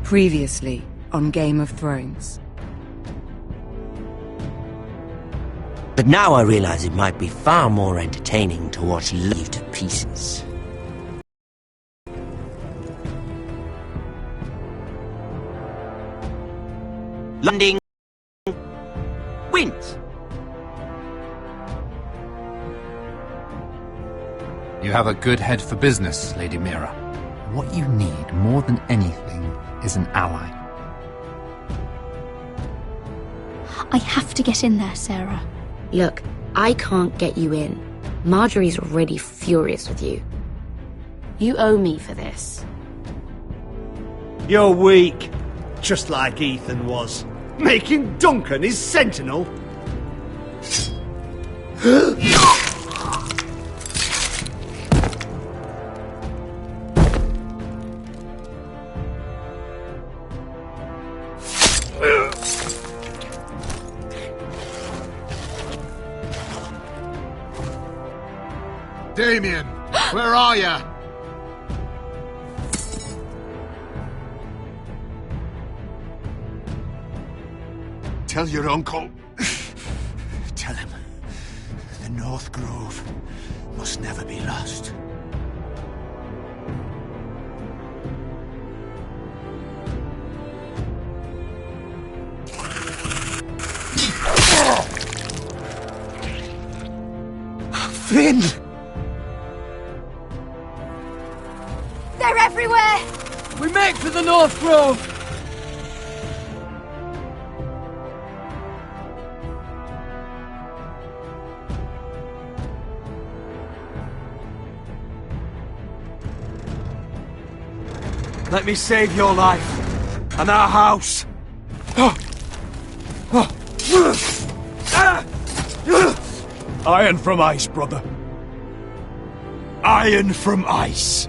Previously on Game of Thrones. But now I realize it might be far more entertaining to watch leave to pieces. Landing wins. You have a good head for business, Lady Mira. What you need more than anything is an ally. I have to get in there, Sarah. Look, I can't get you in. Marjorie's already furious with you. You owe me for this. You're weak. Just like Ethan was. Making Duncan his sentinel. Damien, where are ya? Tell your uncle. Tell him the North Grove must never be lost. Finn! They're everywhere! We make for the North Grove! Let me save your life and our house. Iron from ice, brother. Iron from ice.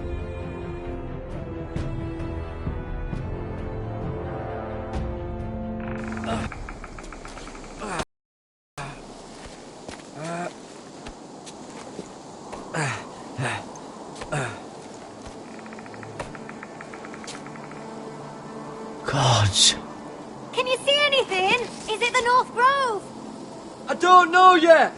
Gods. Can you see anything? Is it the North Grove? I don't know yet.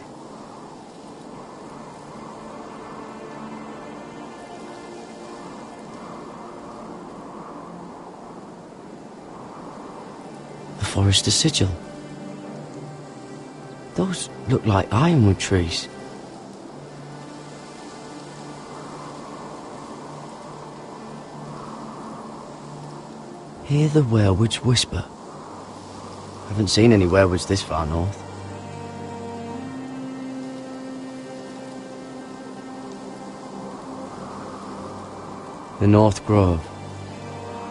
The Forrester sigil. Those look like ironwood trees. Hear the werewoods whisper. Haven't seen any werewoods this far north. The North Grove,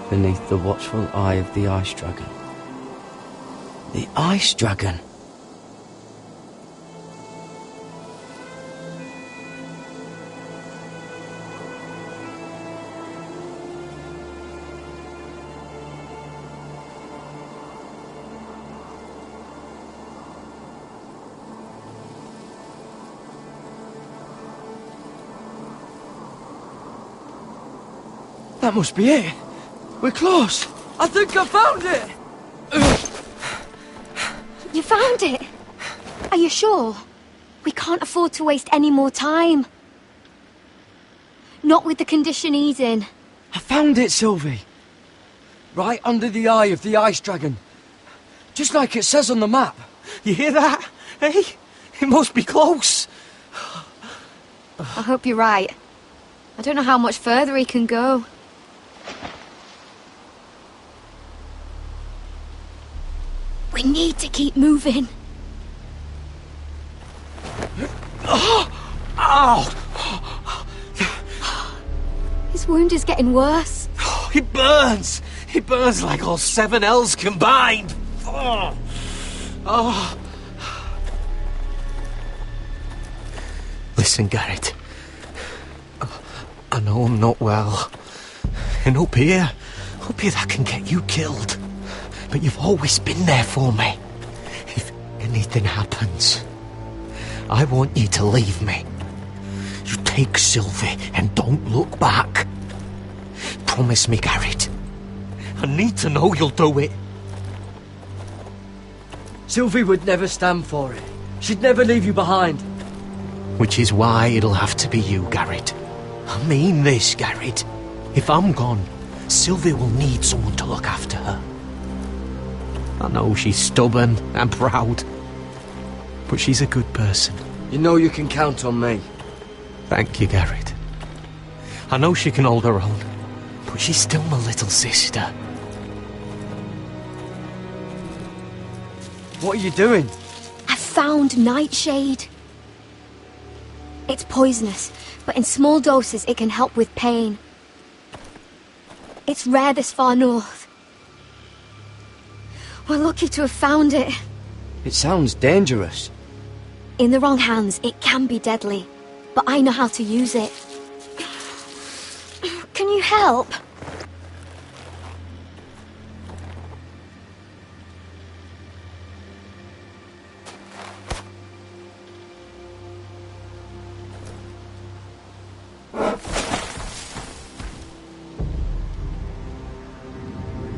beneath the watchful eye of the Ice Dragon. The Ice Dragon! That must be it. We're close. I think I found it. You found it? Are you sure? We can't afford to waste any more time. Not with the condition he's in. I found it, Sylvie. Right under the eye of the Ice Dragon. Just like it says on the map. You hear that? Hey? It must be close. I hope you're right. I don't know how much further he can go. We need to keep moving. Ow! His wound is getting worse. It burns! It burns like all 7 L's combined! Oh. Listen, Garrett. I know I'm not well. And up here that can get you killed. But you've always been there for me. If anything happens, I want you to leave me. You take Sylvie and don't look back. Promise me, Garrett. I need to know you'll do it. Sylvie would never stand for it. She'd never leave you behind. Which is why it'll have to be you, Garrett. I mean this, Garrett. If I'm gone, Sylvie will need someone to look after her. I know she's stubborn and proud, but she's a good person. You know you can count on me. Thank you, Garrett. I know she can hold her own, but she's still my little sister. What are you doing? I found nightshade. It's poisonous, but in small doses it can help with pain. It's rare this far north. We're lucky to have found it. It sounds dangerous. In the wrong hands, it can be deadly, but I know how to use it. Can you help?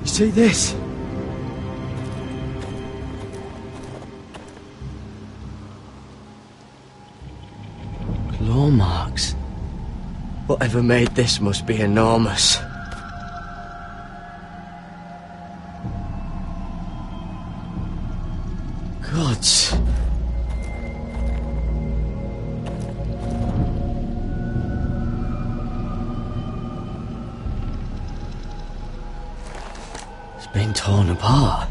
You see this? Claw marks. Whatever made this must be enormous. Gods. It's been torn apart.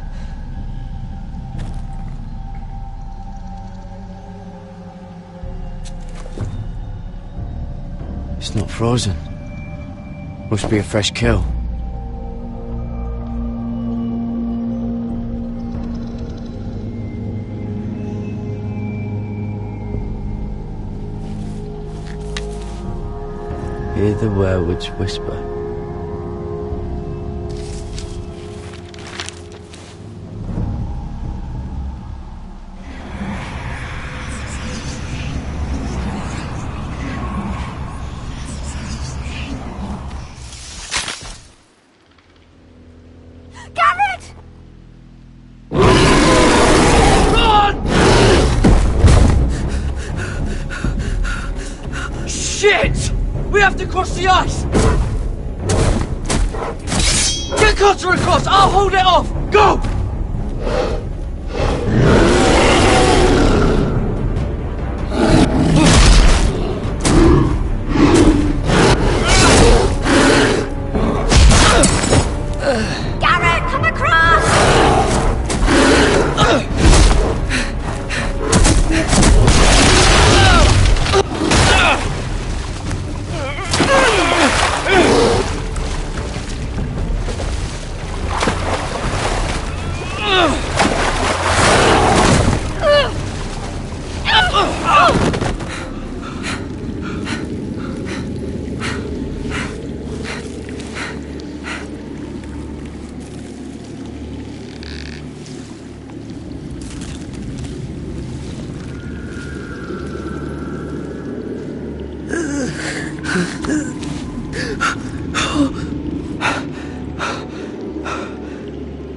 It's not frozen. Must be a fresh kill. Hear the werewolves whisper. Garrett! Shit! We have to cross the ice! Get Cutter across! I'll hold it off! Go! Garrett, come across!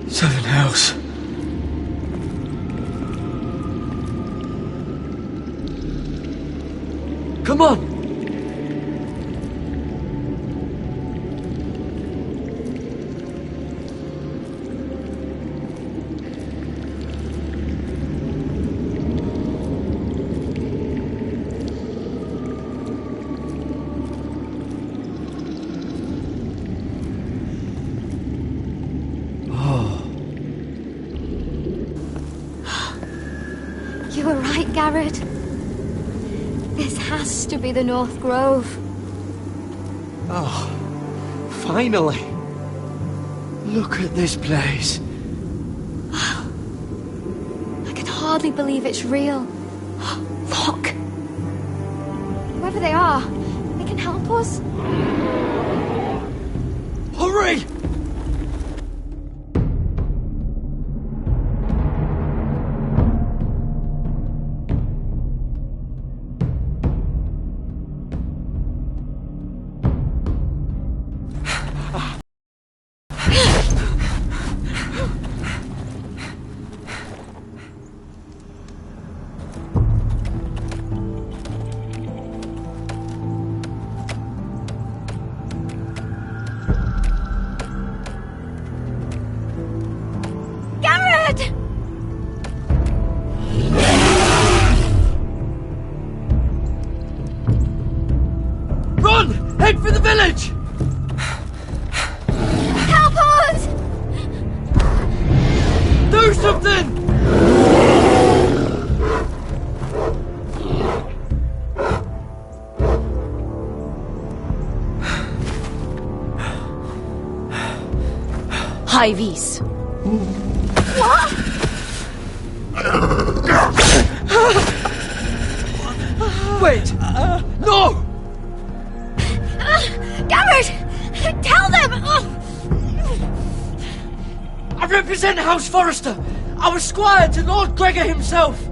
Seven hells. Come on! You were right, Garrett. This has to be the North Grove. Oh, finally. Look at this place. I can hardly believe it's real. Look! Whoever they are, they can help us. Hurry! something! High vis. Wait! No! Garrett! Tell them! I represent House Forrester! I was squire to Lord Gregor himself!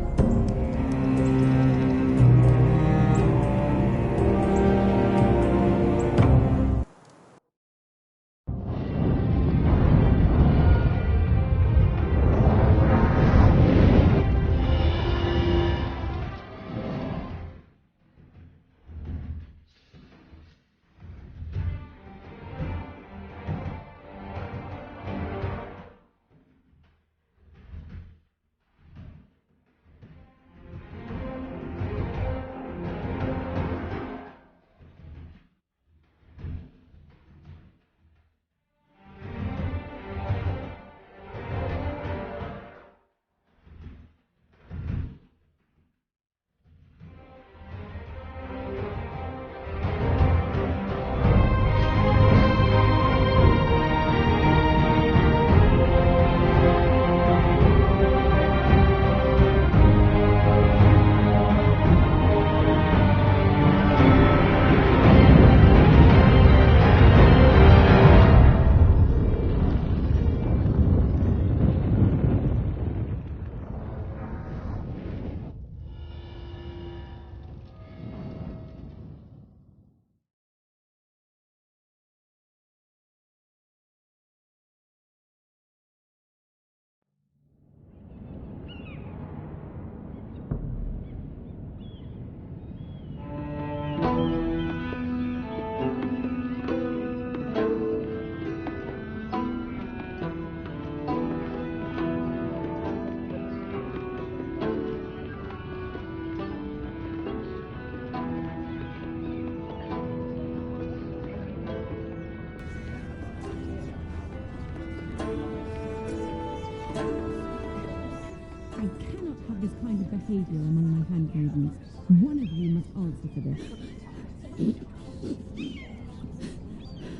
This kind of behaviour among my handmaidens. One of you must answer for this.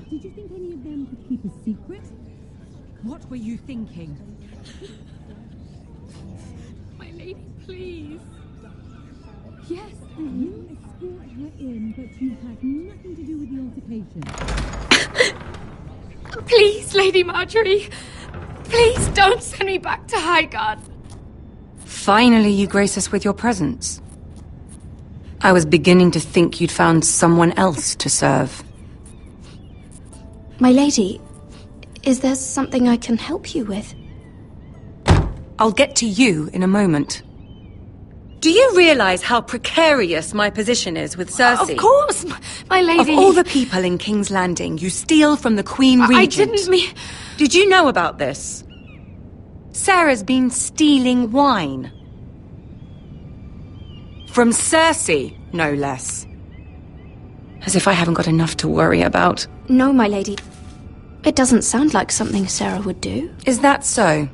Did you think any of them could keep a secret? What were you thinking? My lady, please. Yes, you escort her in, but you had nothing to do with the altercation. Please, Lady Marjorie. Please don't send me back to Highgarden. Finally, you grace us with your presence. I was beginning to think you'd found someone else to serve. My lady, is there something I can help you with? I'll get to you in a moment. Do you realize how precarious my position is with Cersei? Of course, my lady. Of all the people in King's Landing, you steal from the Queen Regent. I didn't mean... Did you know about this? Sarah's been stealing wine. From Cersei, no less. As if I haven't got enough to worry about. No, my lady. It doesn't sound like something Sarah would do. Is that so?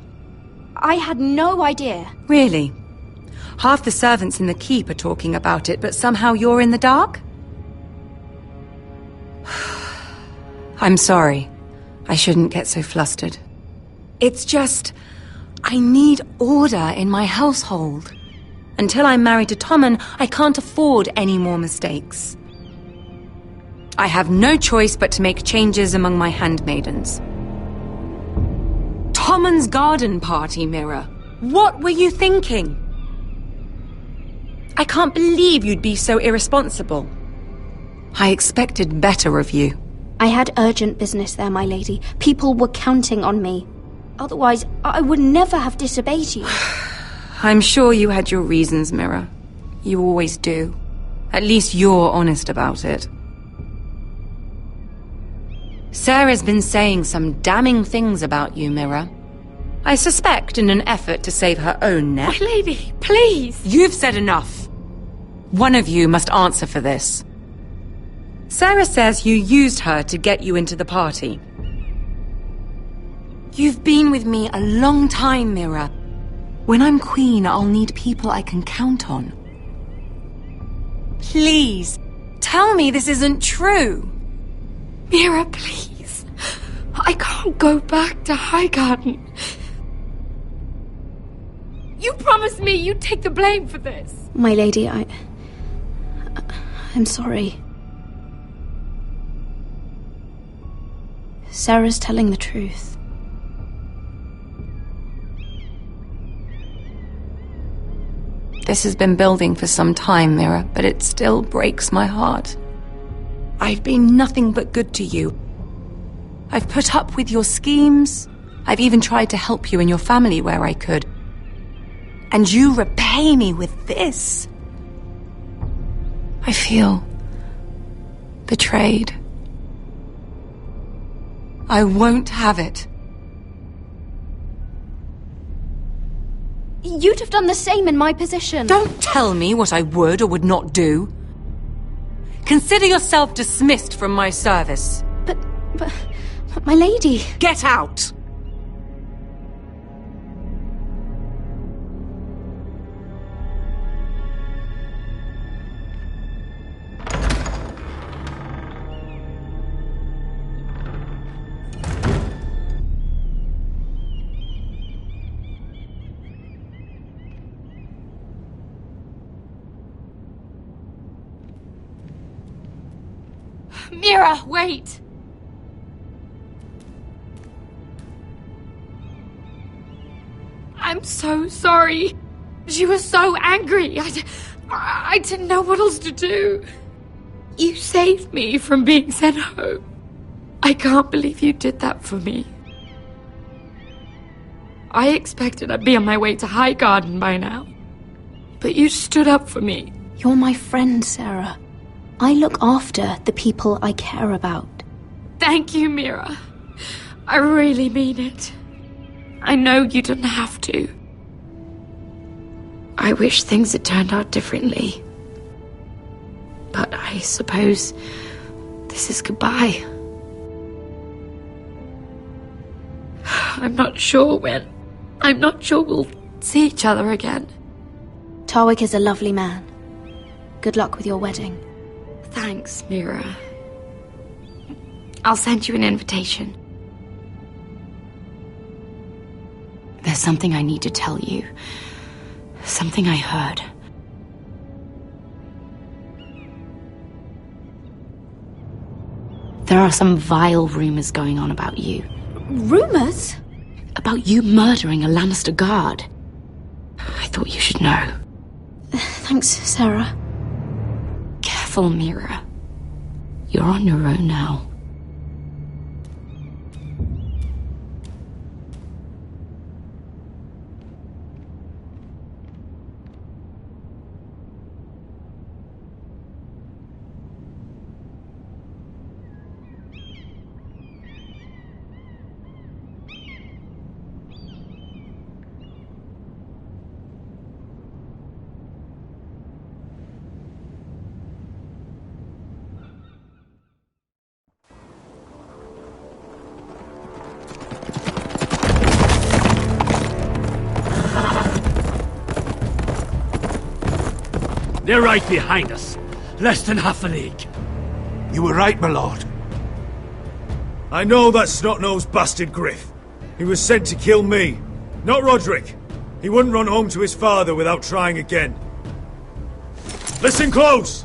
I had no idea. Really? Half the servants in the keep are talking about it, but somehow you're in the dark? I'm sorry. I shouldn't get so flustered. It's just... I need order in my household. Until I'm married to Tommen, I can't afford any more mistakes. I have no choice but to make changes among my handmaidens. Tommen's garden party, Mira. What were you thinking? I can't believe you'd be so irresponsible. I expected better of you. I had urgent business there, my lady. People were counting on me. Otherwise, I would never have disobeyed you. I'm sure you had your reasons, Mira. You always do. At least you're honest about it. Sarah's been saying some damning things about you, Mira. I suspect in an effort to save her own neck. My lady, please! You've said enough. One of you must answer for this. Sarah says you used her to get you into the party. You've been with me a long time, Mira. When I'm queen, I'll need people I can count on. Please, tell me this isn't true. Mira, please. I can't go back to Highgarden. You promised me you'd take the blame for this. My lady, I'm sorry. Sarah's telling the truth. This has been building for some time, Mira, but it still breaks my heart. I've been nothing but good to you. I've put up with your schemes. I've even tried to help you and your family where I could. And you repay me with this. I feel betrayed. I won't have it. You'd have done the same in my position. Don't tell me what I would or would not do. Consider yourself dismissed from my service. But my lady... Get out! Mira, wait! I'm so sorry. She was so angry. I didn't know what else to do. You saved me from being sent home. I can't believe you did that for me. I expected I'd be on my way to Highgarden by now. But you stood up for me. You're my friend, Sarah. I look after the people I care about. Thank you, Mira. I really mean it. I know you didn't have to. I wish things had turned out differently. But I suppose this is goodbye. I'm not sure when. I'm not sure we'll see each other again. Tarwick is a lovely man. Good luck with your wedding. Thanks, Mira. I'll send you an invitation. There's something I need to tell you. Something I heard. There are some vile rumors going on about you. Rumors? About you murdering a Lannister guard. I thought you should know. Thanks, Sarah. Careful, Mira. You're on your own now. They're right behind us. Less than half a league. You were right, my lord. I know that snot-nosed bastard Griff. He was sent to kill me, not Roderick. He wouldn't run home to his father without trying again. Listen close!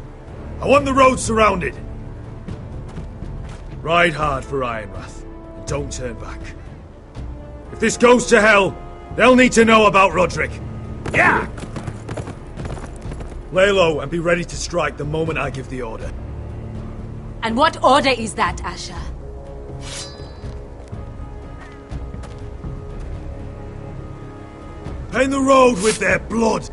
I want the road surrounded. Ride hard for Ironrath, and don't turn back. If this goes to hell, they'll need to know about Roderick. Yeah! Lay low and be ready to strike the moment I give the order. And what order is that, Asher? Paint the road with their blood.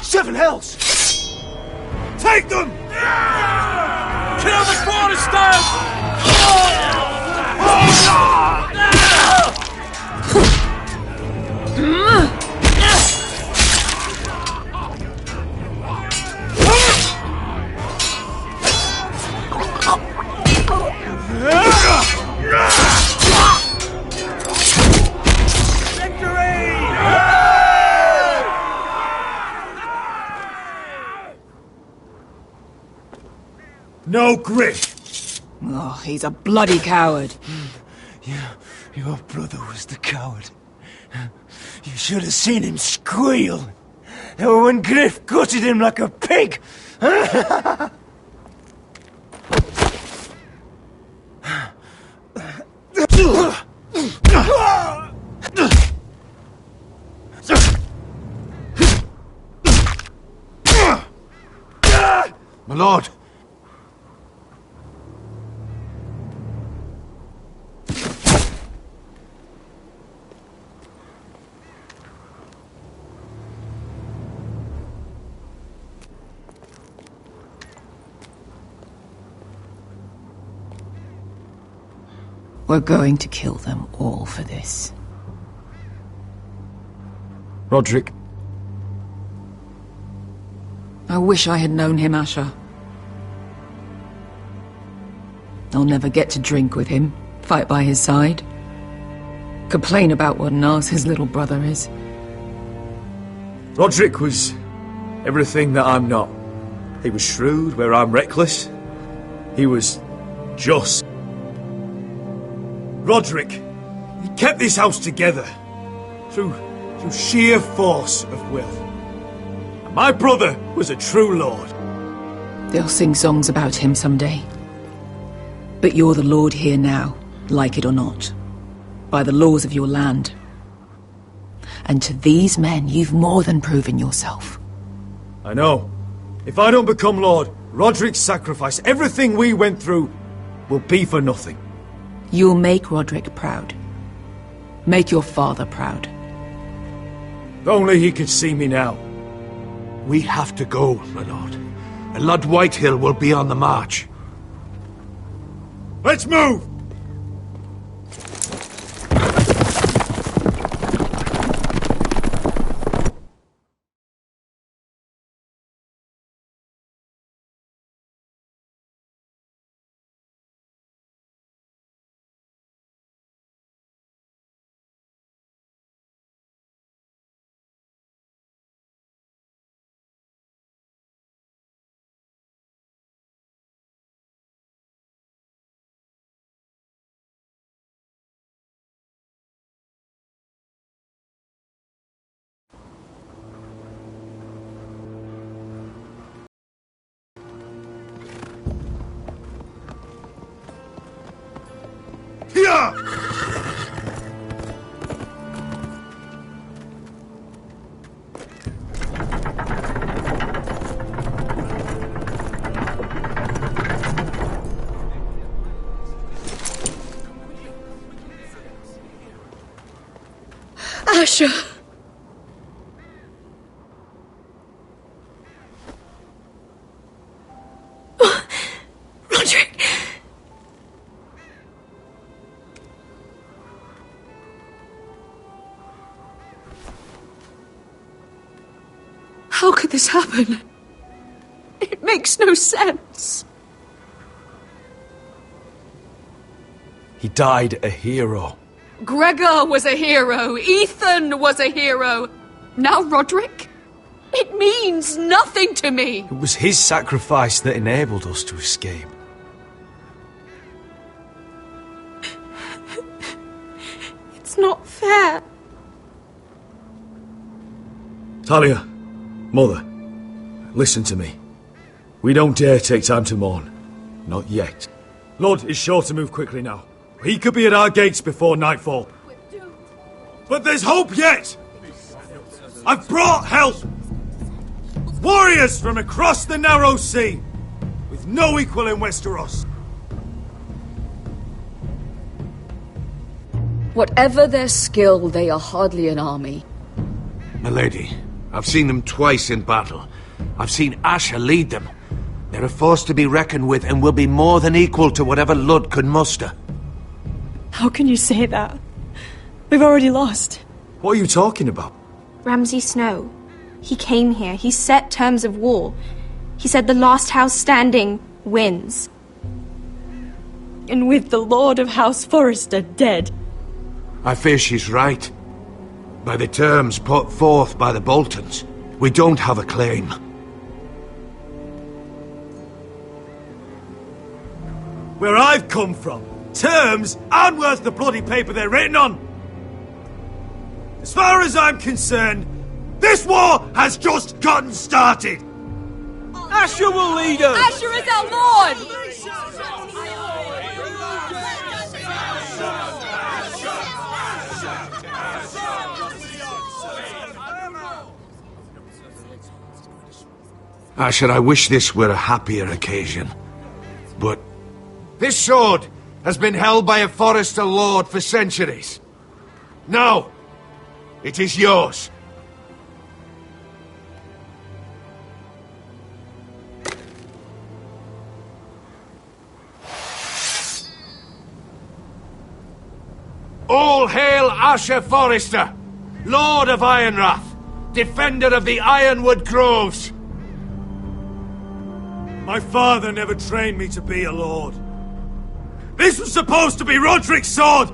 Seven hells! Take them! Kill the Forresters! No Griff! Oh, he's a bloody coward. Your brother was the coward. You should have seen him squeal. When Griff gutted him like a pig. My lord. We're going to kill them all for this. Roderick. I wish I had known him, Asher. I'll never get to drink with him, fight by his side, complain about what an arse his little brother is. Roderick was everything that I'm not. He was shrewd where I'm reckless. He was just. Roderick, he kept this house together through sheer force of will. And my brother was a true lord. They'll sing songs about him someday. But you're the lord here now, like it or not, by the laws of your land. And to these men, you've more than proven yourself. I know. If I don't become lord, Roderick's sacrifice, everything we went through, will be for nothing. You'll make Roderick proud. Make your father proud. If only he could see me now. We have to go, my lord. And Lord Whitehill will be on the march. Let's move! Asher! Roderick! How could this happen? It makes no sense. He died a hero. Gregor was a hero. Ethan was a hero. Now Roderick? It means nothing to me. It was his sacrifice that enabled us to escape. It's not fair. Talia, Mother, listen to me. We don't dare take time to mourn. Not yet. Lord is sure to move quickly now. He could be at our gates before nightfall. But there's hope yet! I've brought help! Warriors from across the narrow sea, with no equal in Westeros. Whatever their skill, they are hardly an army. My lady, I've seen them twice in battle. I've seen Asher lead them. They're a force to be reckoned with and will be more than equal to whatever Lud can muster. How can you say that? We've already lost. What are you talking about? Ramsay Snow. He came here. He set terms of war. He said the last house standing wins. And with the Lord of House Forrester dead. I fear she's right. By the terms put forth by the Boltons, we don't have a claim. where I've come from, terms aren't worth the bloody paper they're written on. As far as I'm concerned, this war has just gotten started. Asher will lead us! Asher is our lord! Asher, I wish this were a happier occasion. But this sword has been held by a Forrester lord for centuries. Now, it is yours. All hail Asher Forrester, Lord of Ironrath, defender of the Ironwood Groves. My father never trained me to be a lord. This was supposed to be Roderick's sword,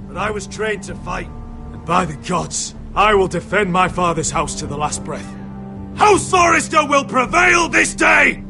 but I was trained to fight. And by the gods, I will defend my father's house to the last breath. House Forrester will prevail this day!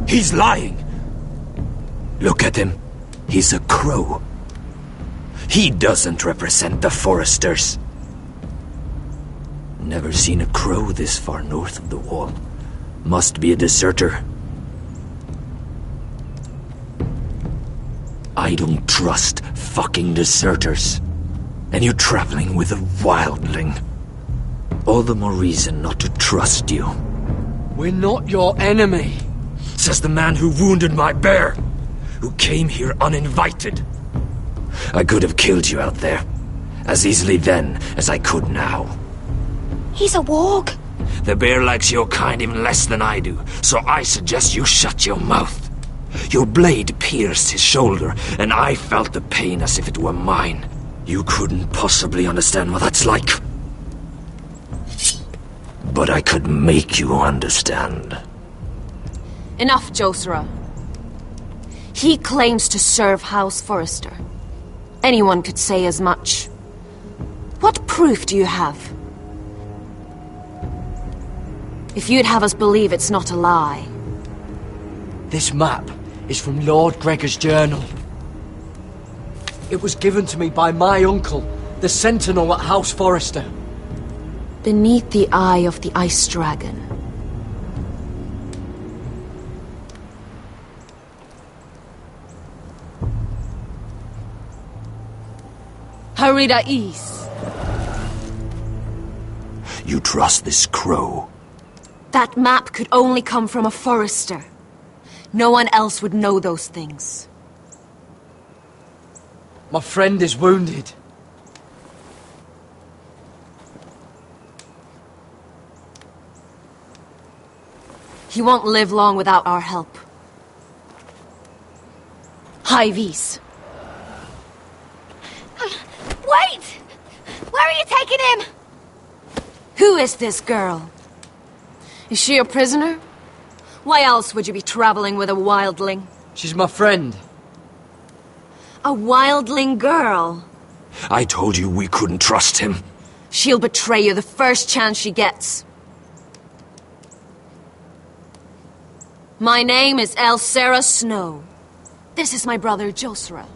He's lying! Look at him. He's a crow. He doesn't represent the Forresters. Never seen a crow this far north of the wall. Must be a deserter. I don't trust fucking deserters. And you're traveling with a wildling. All the more reason not to trust you. We're not your enemy. Says the man who wounded my bear, who came here uninvited. I could have killed you out there, as easily then as I could now. He's a warg. The bear likes your kind even less than I do, so I suggest you shut your mouth. Your blade pierced his shoulder, and I felt the pain as if it were mine. You couldn't possibly understand what that's like. But I could make you understand. Enough, Josera. He claims to serve House Forrester. Anyone could say as much. What proof do you have? If you'd have us believe it's not a lie. This map is from Lord Gregor's journal. It was given to me by my uncle, the Sentinel at House Forrester. Beneath the eye of the Ice Dragon. Harida East. You trust this crow? That map could only come from a Forrester. No one else would know those things. My friend is wounded. He won't live long without our help. Hyvis. Wait! Where are you taking him? Who is this girl? Is she a prisoner? Why else would you be traveling with a wildling? She's my friend. A wildling girl? I told you we couldn't trust him. She'll betray you the first chance she gets. My name is Elsera Snow. This is my brother Josera.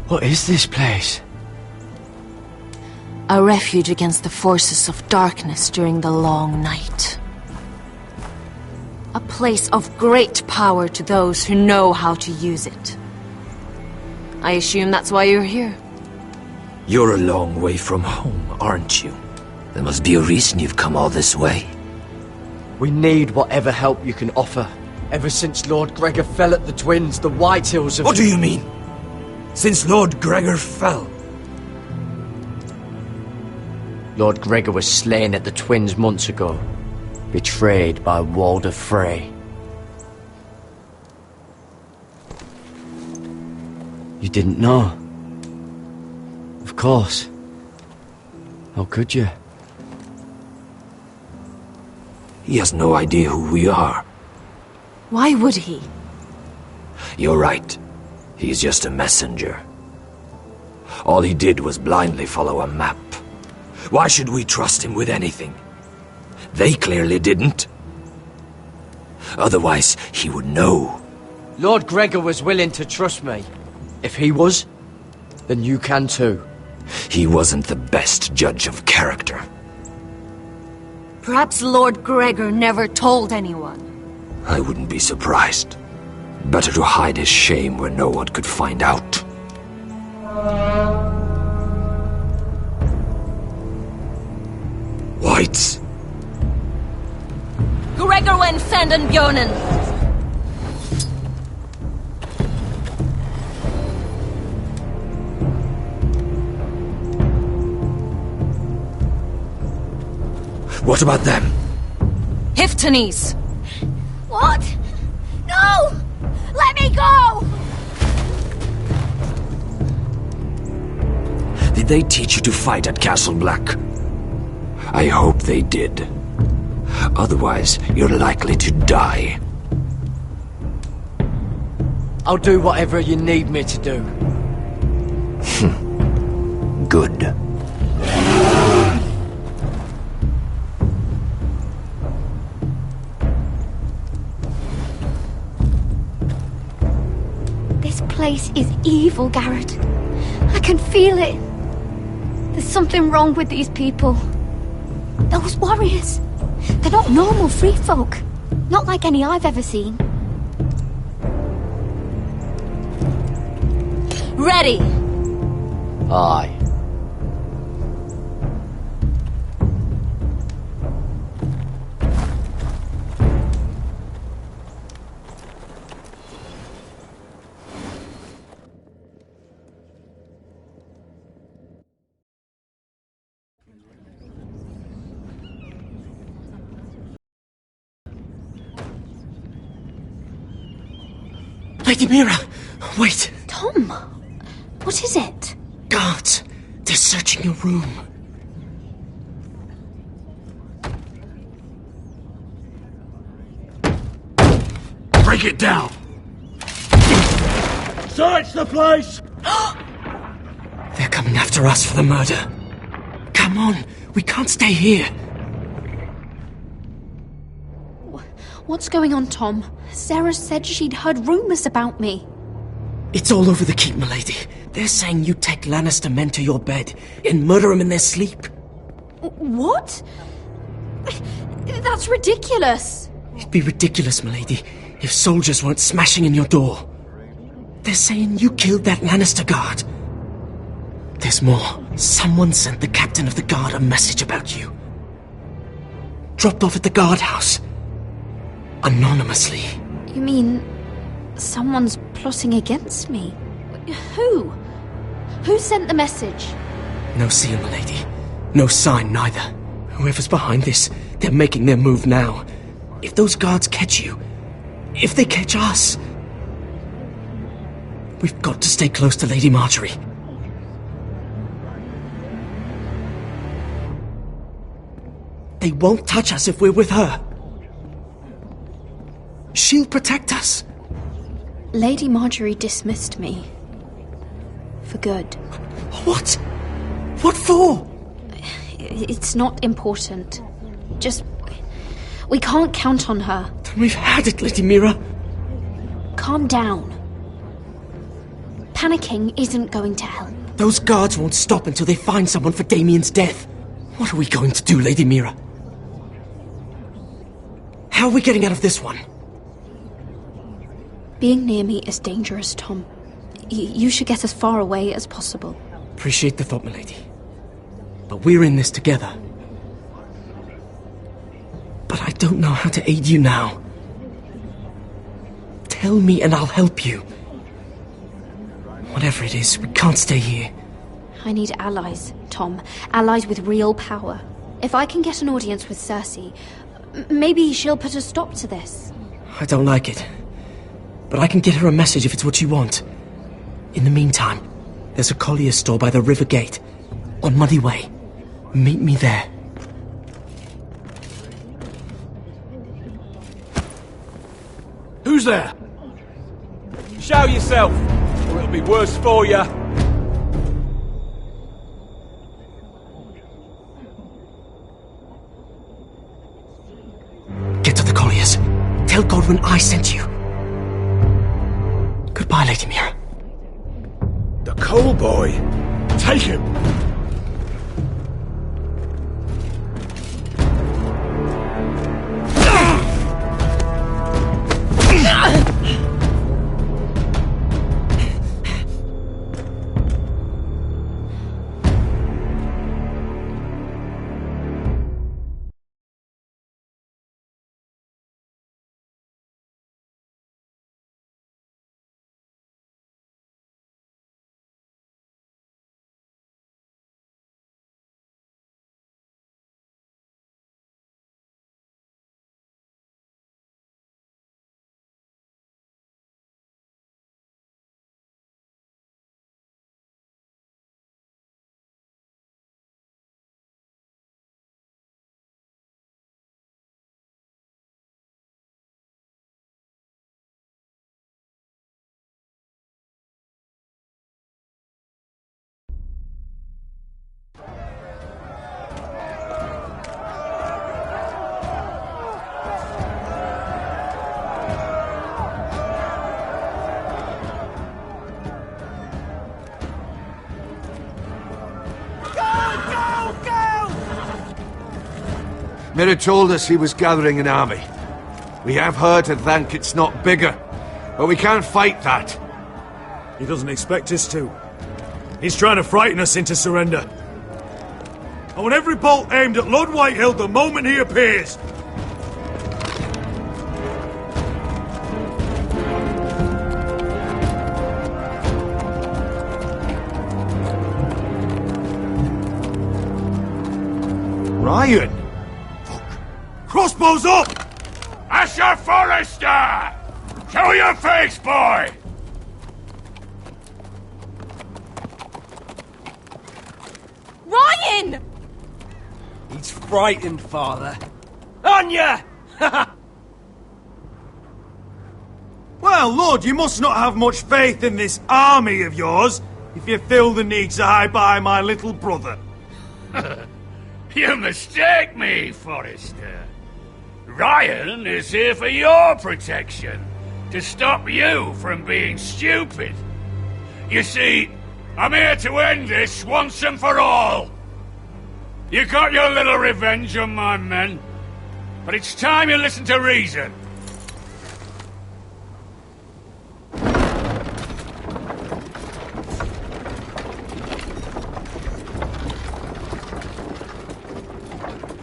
What is this place? A refuge against the forces of darkness during the long night. A place of great power to those who know how to use it. I assume that's why you're here. You're a long way from home, aren't you? There must be a reason you've come all this way. We need whatever help you can offer. Ever since Lord Gregor fell at the Twins, the Whitehills have... What do you mean? Since Lord Gregor fell? Lord Gregor was slain at the Twins months ago, betrayed by Walder Frey. You didn't know? Of course. How could you? He has no idea who we are. Why would he? You're right. He's just a messenger. All he did was blindly follow a map. Why should we trust him with anything? They clearly didn't. Otherwise, he would know. Lord Gregor was willing to trust me. If he was, then you can too. He wasn't the best judge of character. Perhaps Lord Gregor never told anyone. I wouldn't be surprised. Better to hide his shame where no one could find out. Whites. Gregor wen fanden bjonen. What about them? Hiftanes. What? No! Let me go! Did they teach you to fight at Castle Black? I hope they did. Otherwise, you're likely to die. I'll do whatever you need me to do. Good. This place is evil, Garrett. I can feel it. There's something wrong with these people. Those warriors. They're not normal free folk. Not like any I've ever seen. Ready! Aye. Lady Mira! Wait! Tom! What is it? Guards! They're searching your room. Break it down! Search the place! They're coming after us for the murder. Come on, we can't stay here. What's going on, Tom? Sarah said she'd heard rumors about me. It's all over the keep, milady. They're saying you take Lannister men to your bed and murder them in their sleep. What? That's ridiculous. It'd be ridiculous, milady, if soldiers weren't smashing in your door. They're saying you killed that Lannister guard. There's more. Someone sent the captain of the guard a message about you. Dropped off at the guardhouse. Anonymously. You mean someone's plotting against me? Who? Who sent the message? No seal, milady. No sign, neither. Whoever's behind this, they're making their move now. If those guards catch you, if they catch us, we've got to stay close to Lady Marjorie. They won't touch us if we're with her. She'll protect us. Lady Marjorie dismissed me. For good. What? What for? It's not important. Just... we can't count on her. Then we've had it, Lady Mira. Calm down. Panicking isn't going to help. Those guards won't stop until they find someone for Damien's death. What are we going to do, Lady Mira? How are we getting out of this one? Being near me is dangerous, Tom. You should get as far away as possible. Appreciate the thought, milady. But we're in this together. But I don't know how to aid you now. Tell me and I'll help you. Whatever it is, we can't stay here. I need allies, Tom. Allies with real power. If I can get an audience with Cersei, maybe she'll put a stop to this. I don't like it. But I can get her a message if it's what you want. In the meantime, there's a collier's store by the river gate. On Muddy Way. Meet me there. Who's there? Show yourself, or it'll be worse for you. Get to the colliers. Tell Godwin I sent you. Goodbye, Lady Mira. The coal boy. Take him. Mira told us he was gathering an army. We have her to thank it's not bigger, but we can't fight that. He doesn't expect us to. He's trying to frighten us into surrender. I want every bolt aimed at Lord Whitehill the moment he appears. Ryan! Fuck. Crossbows up! Asher Forrester! Show your face, boy! Ryan! He's frightened, Father. Anya! Well, Lord, you must not have much faith in this army of yours if you feel the need to hide behind my little brother. You mistake me, Forrester. Ryan is here for your protection, to stop you from being stupid. You see, I'm here to end this once and for all. You got your little revenge on my men, but it's time you listen to reason.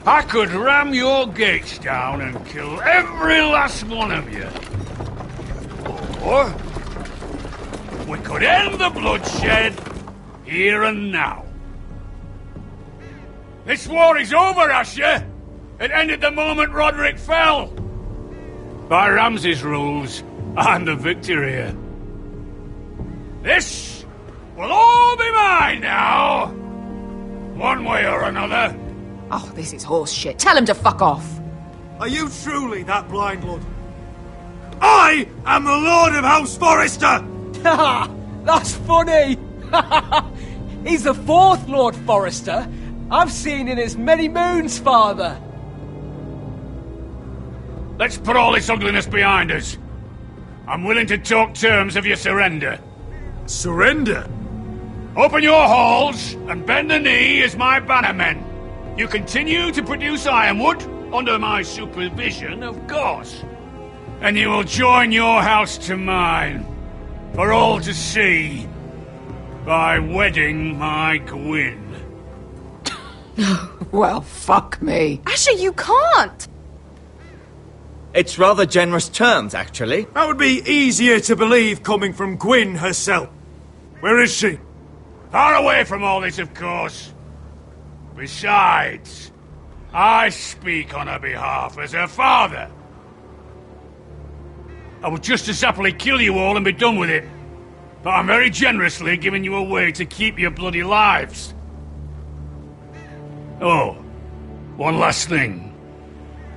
I could ram your gates down and kill every last one of you. Or we could end the bloodshed here and now. This war is over, Asher. It ended the moment Roderick fell. By Ramsay's rules, I'm the victor here. This will all be mine now. One way or another. Oh, this is horse shit. Tell him to fuck off. Are you truly that blind, Lord? I am the Lord of House Forrester! That's funny! He's the fourth Lord Forrester I've seen in as many moons, Father. Let's put all this ugliness behind us. I'm willing to talk terms of your surrender. Surrender? Open your halls and bend the knee as my bannermen. You continue to produce ironwood, under my supervision, of course. And you will join your house to mine, for all to see, by wedding my Gwyn. No. Well, fuck me. Asher, you can't! It's rather generous terms, actually. That would be easier to believe coming from Gwyn herself. Where is she? Far away from all this, of course. Besides, I speak on her behalf as her father. I would just as happily kill you all and be done with it. But I'm very generously giving you away to keep your bloody lives. Oh, one last thing.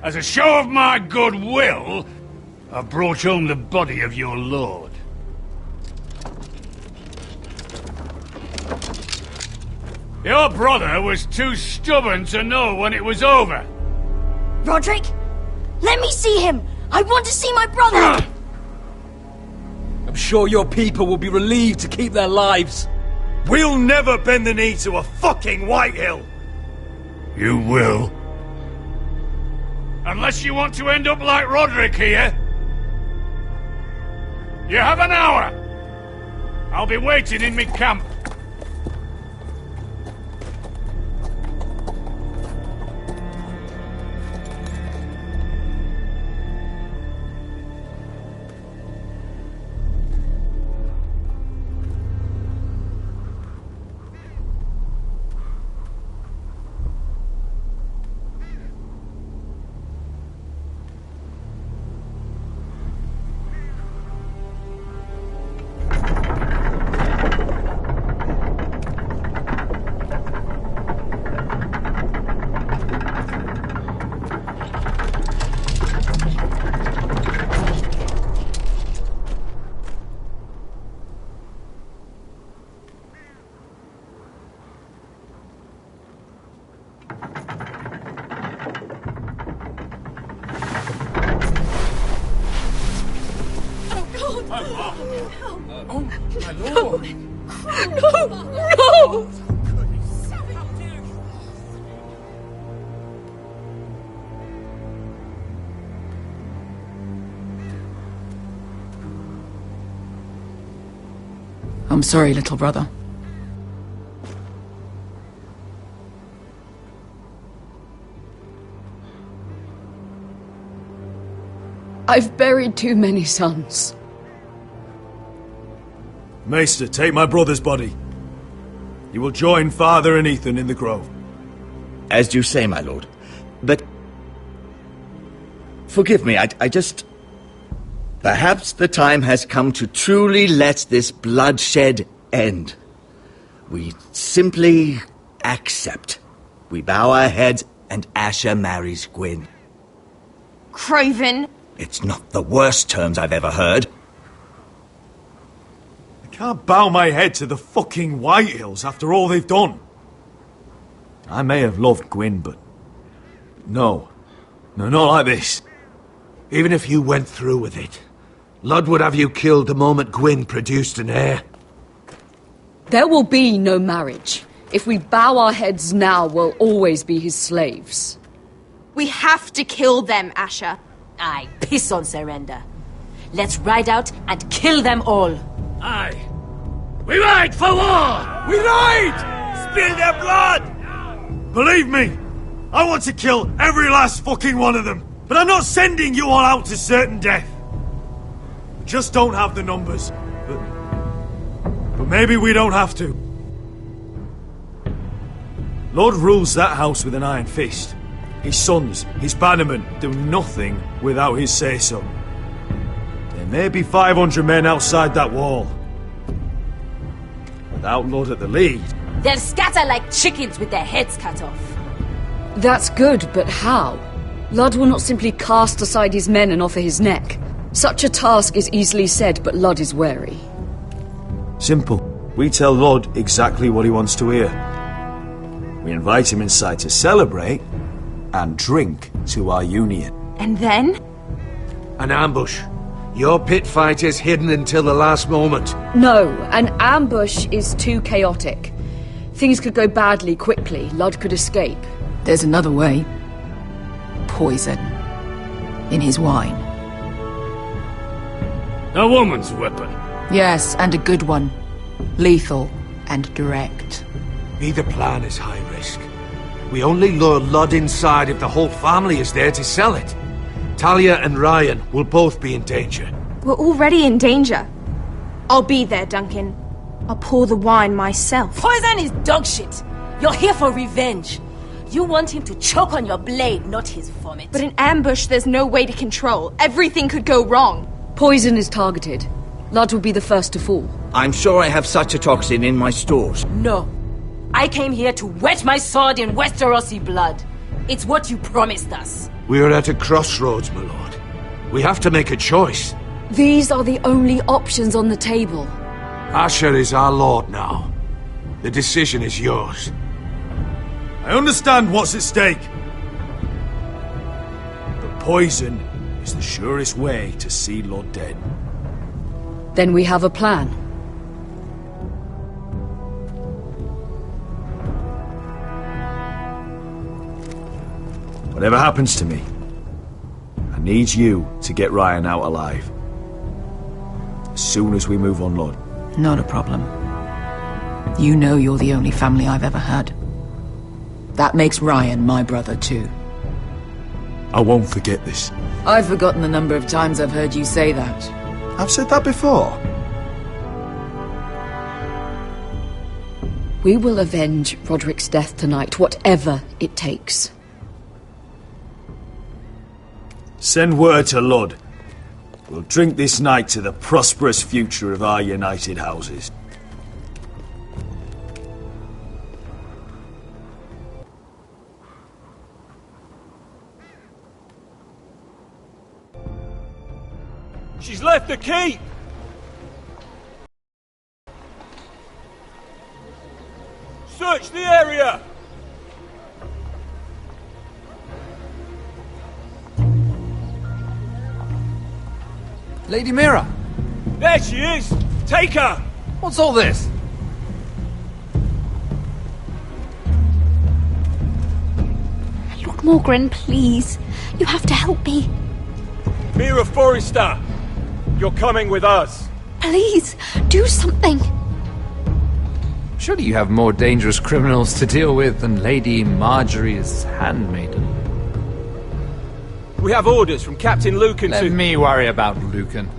As a show of my goodwill, I've brought home the body of your lord. Your brother was too stubborn to know when it was over. Roderick, let me see him. I want to see my brother. I'm sure your people will be relieved to keep their lives. We'll never bend the knee to a fucking Whitehill. You will. Unless you want to end up like Roderick here. You have an hour. I'll be waiting in my camp. No! I'm sorry, little brother. I've buried too many sons. Maester, take my brother's body. You will join Father and Ethan in the grove. As you say, my lord. But... forgive me, I just... Perhaps the time has come to truly let this bloodshed end. We simply accept. We bow our heads and Asher marries Gwyn. Craven! It's not the worst terms I've ever heard. I can't bow my head to the fucking Whitehills after all they've done. I may have loved Gwyn, but... No, not like this. Even if you went through with it, Lud would have you killed the moment Gwyn produced an heir. There will be no marriage. If we bow our heads now, we'll always be his slaves. We have to kill them, Asher. Aye, piss on surrender. Let's ride out and kill them all. Aye. We ride for war! We ride! Spill their blood! Believe me, I want to kill every last fucking one of them. But I'm not sending you all out to certain death. We just don't have the numbers. But maybe we don't have to. Lord rules that house with an iron fist. His sons, his bannermen, do nothing without his say-so. There may be 500 men outside that wall. Without Lord at the lead... They'll scatter like chickens with their heads cut off. That's good, but how? Lud will not simply cast aside his men and offer his neck. Such a task is easily said, but Lud is wary. Simple. We tell Lord exactly what he wants to hear. We invite him inside to celebrate and drink to our union. And then? An ambush. Your pit fight is hidden until the last moment. No, an ambush is too chaotic. Things could go badly quickly. Lud could escape. There's another way. Poison. In his wine. A woman's weapon. Yes, and a good one. Lethal and direct. Either plan is high risk. We only lure Lud inside if the whole family is there to sell it. Talia and Ryan will both be in danger. We're already in danger. I'll be there, Duncan. I'll pour the wine myself. Poison is dog shit. You're here for revenge. You want him to choke on your blade, not his vomit. But in ambush, there's no way to control. Everything could go wrong. Poison is targeted. Lud will be the first to fall. I'm sure I have such a toxin in my stores. No. I came here to wet my sword in Westerosi blood. It's what you promised us. We are at a crossroads, my lord. We have to make a choice. These are the only options on the table. Asher is our lord now. The decision is yours. I understand what's at stake. But poison is the surest way to see Lord dead. Then we have a plan. Whatever happens to me, I need you to get Ryan out alive. As soon as we move on, Lord. Not a problem. You know you're the only family I've ever had. That makes Ryan my brother too. I won't forget this. I've forgotten the number of times I've heard you say that. I've said that before. We will avenge Roderick's death tonight, whatever it takes. Send word to Lud. We'll drink this night to the prosperous future of our united houses. She's left the keep! Search the area! Lady Mira! There she is! Take her! What's all this? Lord Morgren, please. You have to help me. Mira Forrester! You're coming with us! Please, do something! Surely you have more dangerous criminals to deal with than Lady Marjorie's handmaiden. We have orders from Captain Lucan Let me worry about Lucan.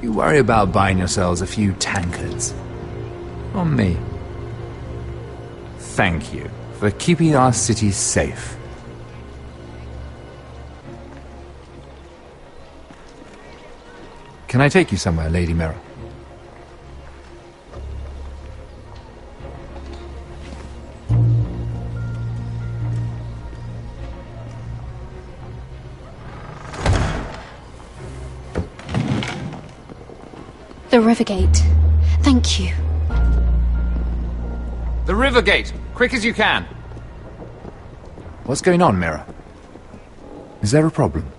You worry about buying yourselves a few tankards. On me. Thank you for keeping our city safe. Can I take you somewhere, Lady Mira? The Rivergate. Thank you. The Rivergate! Quick as you can! What's going on, Mira? Is there a problem?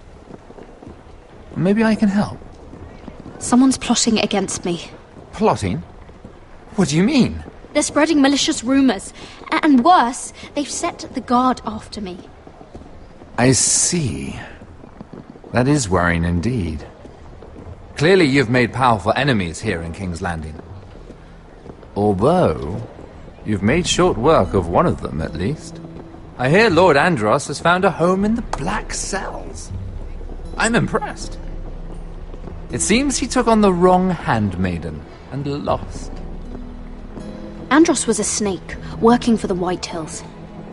Maybe I can help. Someone's plotting against me. Plotting? What do you mean? They're spreading malicious rumors. And worse, they've set the guard after me. I see. That is worrying indeed. Clearly you've made powerful enemies here in King's Landing. Although, you've made short work of one of them, at least. I hear Lord Andros has found a home in the Black Cells. I'm impressed. It seems he took on the wrong handmaiden and lost. Andros was a snake, working for the White Hills.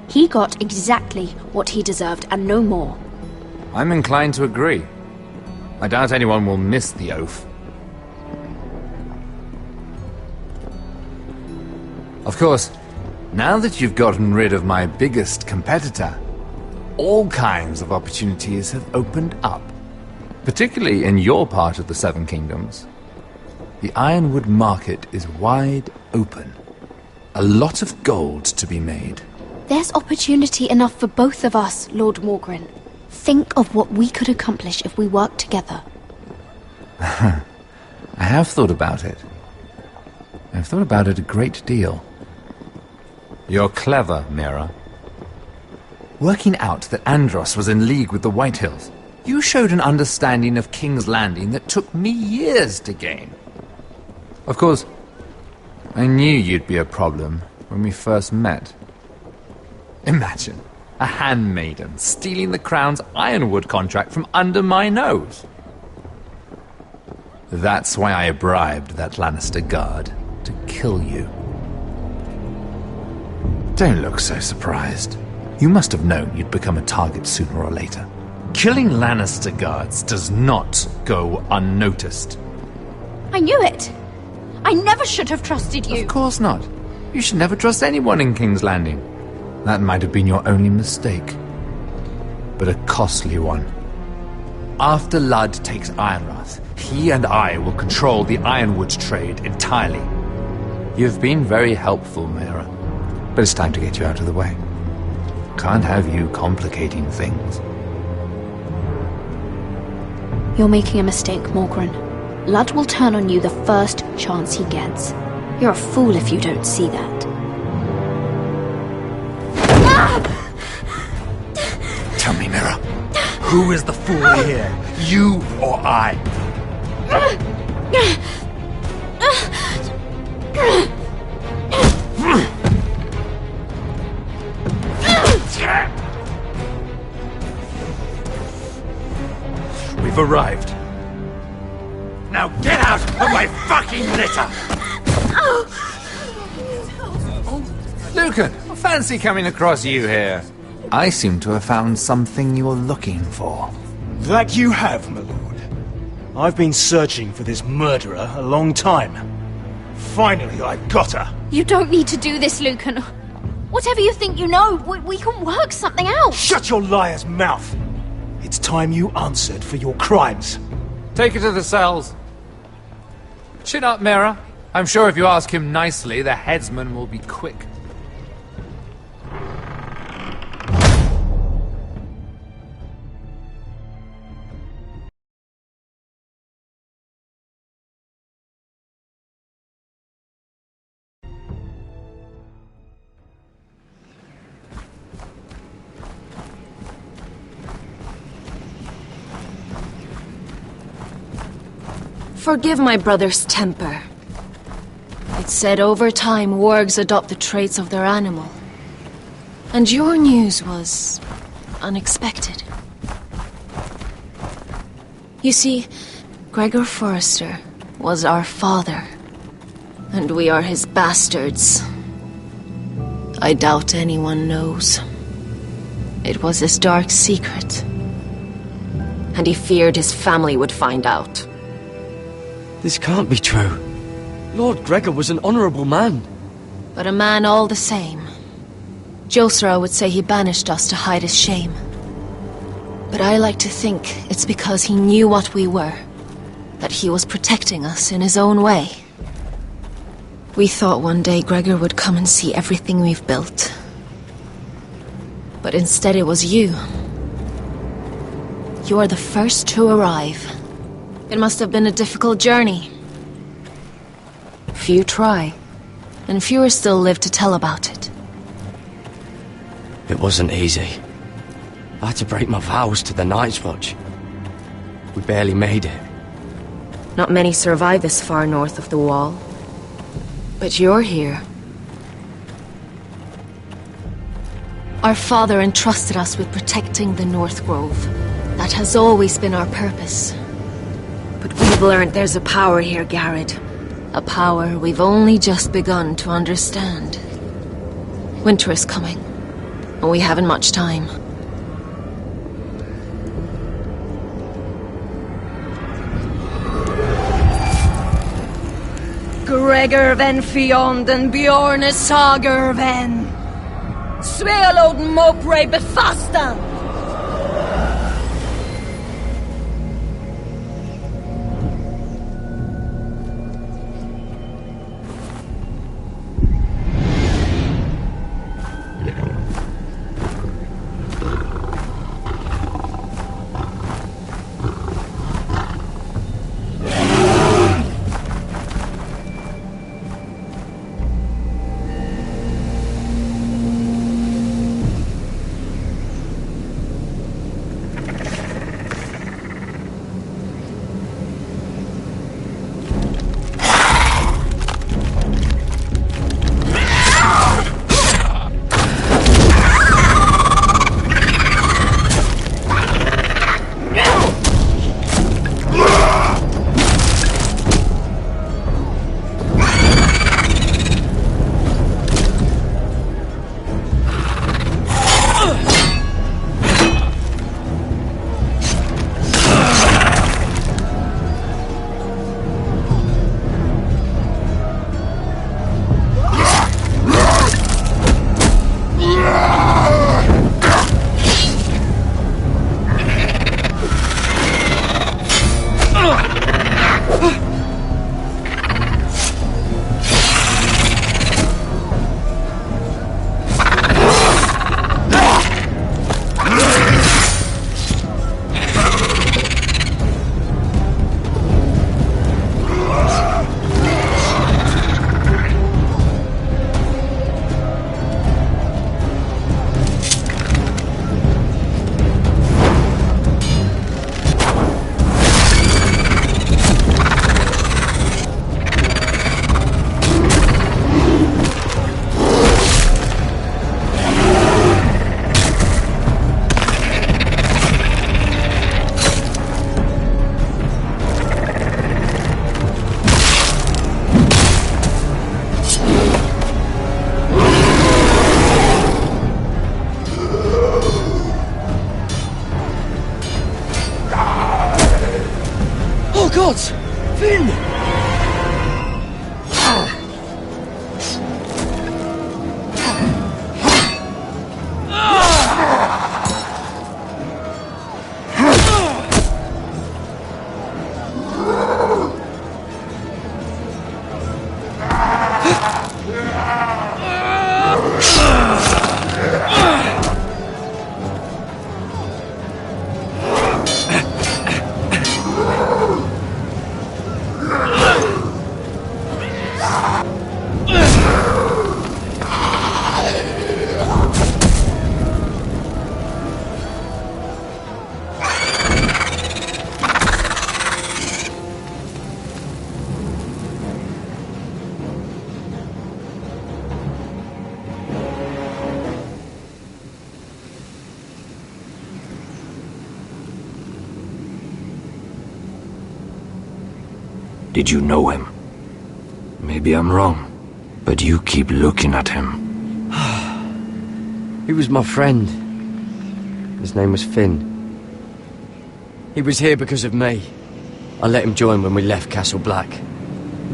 He got exactly what he deserved, and no more. I'm inclined to agree. I doubt anyone will miss the oath. Of course, now that you've gotten rid of my biggest competitor, all kinds of opportunities have opened up. Particularly in your part of the Seven Kingdoms. The Ironwood market is wide open. A lot of gold to be made. There's opportunity enough for both of us, Lord Morgren. Think of what we could accomplish if we worked together. I have thought about it. I've thought about it a great deal. You're clever, Mira. Working out that Andros was in league with the White Hills, you showed an understanding of King's Landing that took me years to gain. Of course, I knew you'd be a problem when we first met. Imagine a handmaiden stealing the Crown's Ironwood contract from under my nose. That's why I bribed that Lannister guard to kill you. Don't look so surprised. You must have known you'd become a target sooner or later. Killing Lannister guards does not go unnoticed. I knew it. I never should have trusted you. Of course not. You should never trust anyone in King's Landing. That might have been your only mistake. But a costly one. After Ludd takes Ironrath, he and I will control the Ironwood trade entirely. You've been very helpful, Mira. But it's time to get you out of the way. Can't have you complicating things. You're making a mistake, Morgryn. Ludd will turn on you the first chance he gets. You're a fool if you don't see that. Tell me, Mira, who is the fool here? You or I? We've arrived. Now get out of my fucking litter! Lucan, fancy coming across you here. I seem to have found something you're looking for. That you have, my lord. I've been searching for this murderer a long time. Finally, I've got her. You don't need to do this, Lucan. Whatever you think you know, we can work something out. Shut your liar's mouth! It's time you answered for your crimes. Take her to the cells. Chin up, Mira. I'm sure if you ask him nicely, the headsman will be quick. Forgive my brother's temper. It's said over time wargs adopt the traits of their animal. And your news was unexpected. You see, Gregor Forrester was our father, and we are his bastards. I doubt anyone knows. It was his dark secret, and he feared his family would find out. This can't be true. Lord Gregor was an honourable man. But a man all the same. Josra would say he banished us to hide his shame. But I like to think it's because he knew what we were. That he was protecting us in his own way. We thought one day Gregor would come and see everything we've built. But instead it was you. You are the first to arrive. It must have been a difficult journey. Few try, and fewer still live to tell about it. It wasn't easy. I had to break my vows to the Night's Watch. We barely made it. Not many survive this far north of the Wall. But you're here. Our father entrusted us with protecting the North Grove. That has always been our purpose. But we've learned there's a power here, Garrett. A power we've only just begun to understand. Winter is coming, and we haven't much time. Gregor ven Fionn Bjorne Sager ven Svealoden Mopre befastan. gods! Finn! Did you know him? Maybe I'm wrong, but you keep looking at him. He was my friend. His name was Finn. He was here because of me. I let him join when we left Castle Black.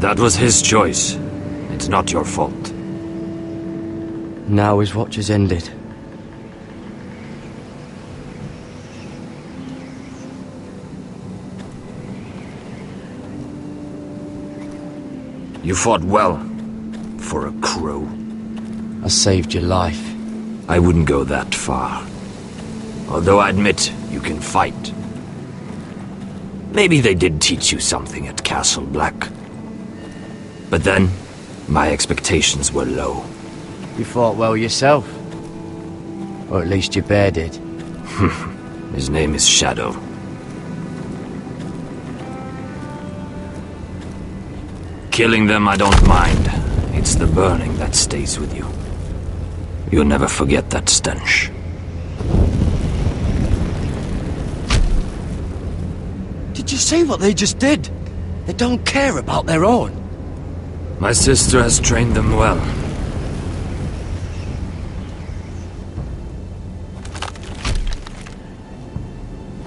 That was his choice. It's not your fault. Now his watch has ended. You fought well, for a crow. I saved your life. I wouldn't go that far. Although I admit, you can fight. Maybe they did teach you something at Castle Black. But then, my expectations were low. You fought well yourself. Or at least your bear did. His name is Shadow. Killing them I don't mind. It's the burning that stays with you. You'll never forget that stench. Did you see what they just did? They don't care about their own. My sister has trained them well.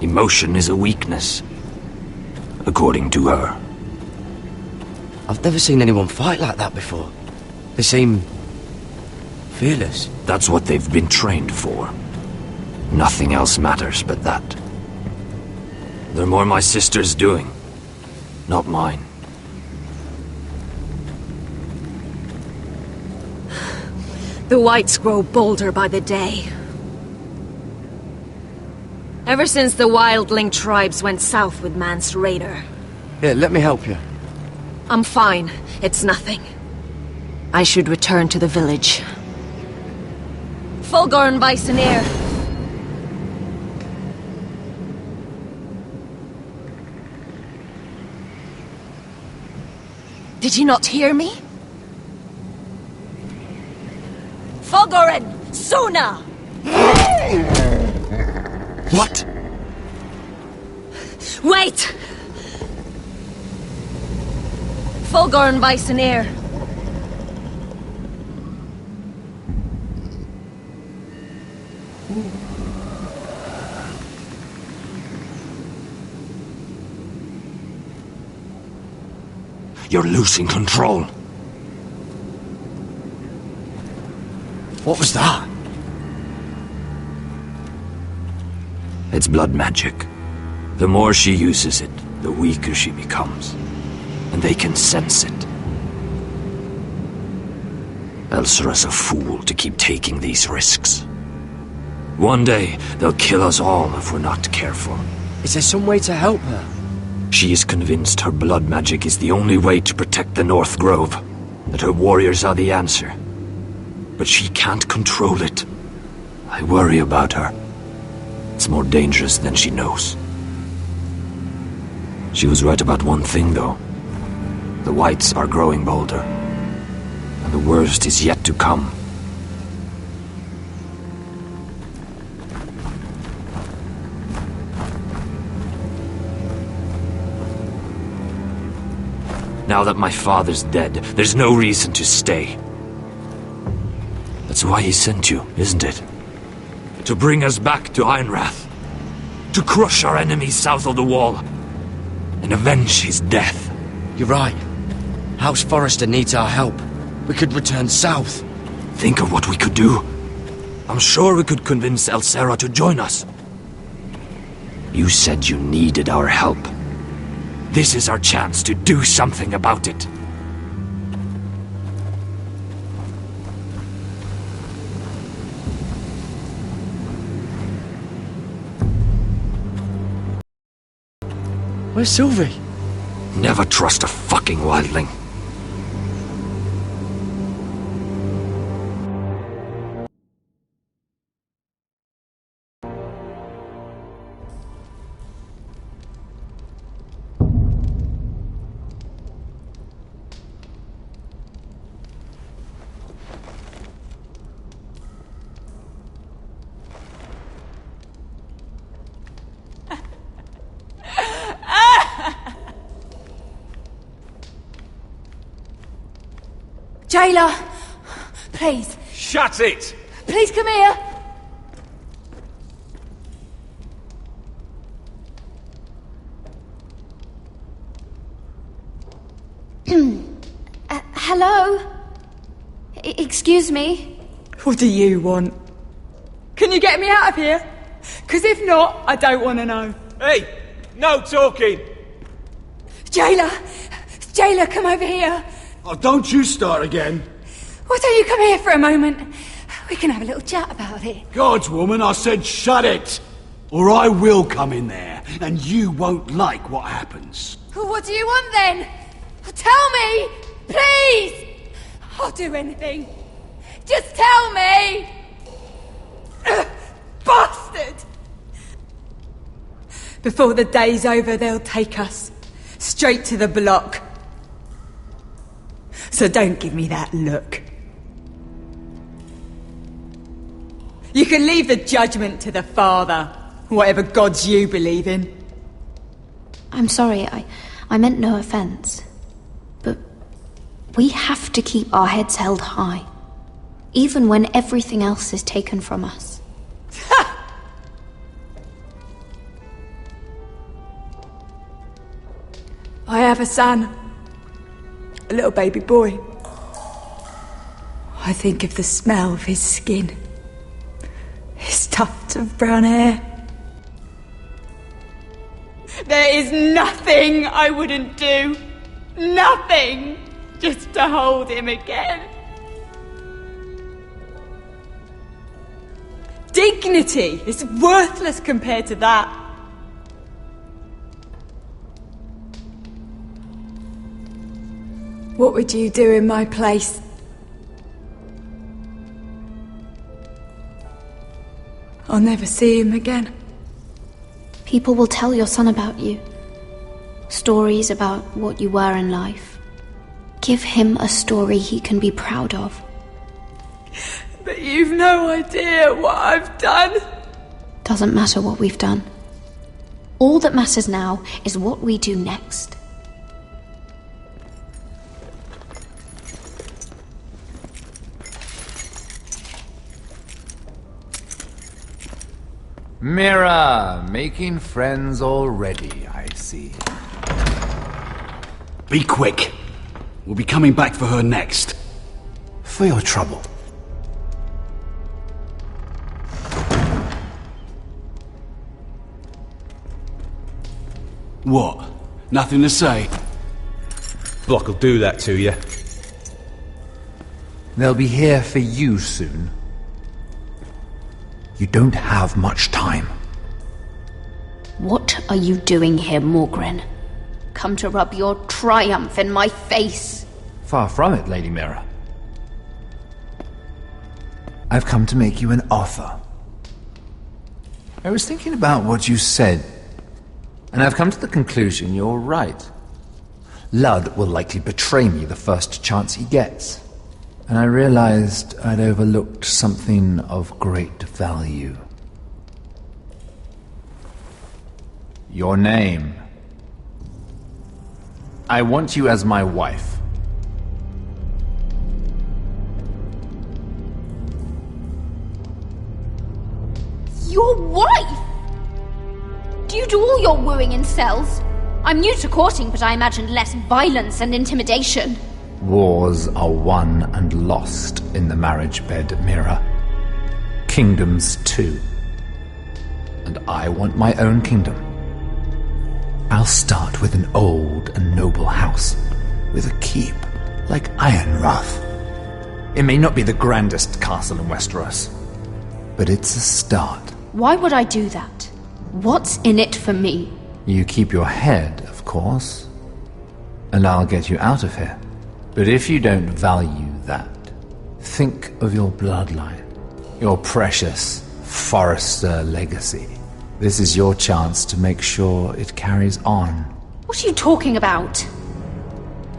Emotion is a weakness, according to her. I've never seen anyone fight like that before. They seem fearless. That's what they've been trained for. Nothing else matters but that. They're more my sister's doing, not mine. The whites grow bolder by the day. Ever since the wildling tribes went south with Mance Raider. Here, let me help you. I'm fine. It's nothing. I should return to the village. Fulgorn Bisoneer. Did you not hear me? Fulgorn! Suna! What? Wait! Fulgorn Bisoneer. You're losing control. What was that? It's blood magic. The more she uses it, the weaker she becomes. and they can sense it. Elsera's a fool to keep taking these risks. One day, they'll kill us all if we're not careful. Is there some way to help her? She is convinced her blood magic is the only way to protect the North Grove, that her warriors are the answer. But she can't control it. I worry about her. It's more dangerous than she knows. She was right about one thing, though. The Whites are growing bolder. And the worst is yet to come. Now that my father's dead, there's no reason to stay. That's why he sent you, isn't it? To bring us back to Ironrath. To crush our enemies south of the wall. And avenge his death. You're right. House Forrester needs our help. We could return south. Think of what we could do. I'm sure we could convince Elsera to join us. You said you needed our help. This is our chance to do something about it. Where's Sylvie? Never trust a fucking wildling. Jailer! Please. Shut it! Please come here! Hello? Excuse me? What do you want? Can you get me out of here? Because if not, I don't want to know. Hey! No talking! Jailer! Jailer, come over here! Oh, don't you start again. Why don't you come here for a moment? We can have a little chat about it. Gods, woman, I said shut it! Or I will come in there, and you won't like what happens. Well, what do you want then? Tell me! Please! I'll do anything. Just tell me! Bastard! Before the day's over, they'll take us straight to the block. So don't give me that look. You can leave the judgment to the Father, whatever gods you believe in. I'm sorry, I meant no offense. But we have to keep our heads held high, even when everything else is taken from us. I have a son. A little baby boy. I think of the smell of his skin. His tuft of brown hair. There is nothing I wouldn't do. Nothing! Just to hold him again. Dignity is worthless compared to that. What would you do in my place? I'll never see him again. People will tell your son about you. Stories about what you were in life. Give him a story he can be proud of. But you've no idea what I've done. Doesn't matter what we've done. All that matters now is what we do next. Mira, making friends already, I see. Be quick. We'll be coming back for her next. For your trouble. What? Nothing to say? block will do that to you. They'll be here for you soon. You don't have much time. What are you doing here, Morgren? Come to rub your triumph in my face? Far from it, Lady Mira. I've come to make you an offer. I was thinking about what you said, and I've come to the conclusion you're right. Ludd will likely betray me the first chance he gets. And I realized I'd overlooked something of great value. Your name. I want you as my wife. Your wife? Do you do all your wooing in cells? I'm new to courting, but I imagined less violence and intimidation. Wars are won and lost in the marriage bed, Mira. Kingdoms too. And I want my own kingdom. I'll start with an old and noble house, with a keep like Ironrath. It may not be the grandest castle in Westeros, but it's a start. Why would I do that? What's in it for me? You keep your head, of course, and I'll get you out of here. But if you don't value that, think of your bloodline, your precious Forrester legacy. This is your chance to make sure it carries on. What are you talking about?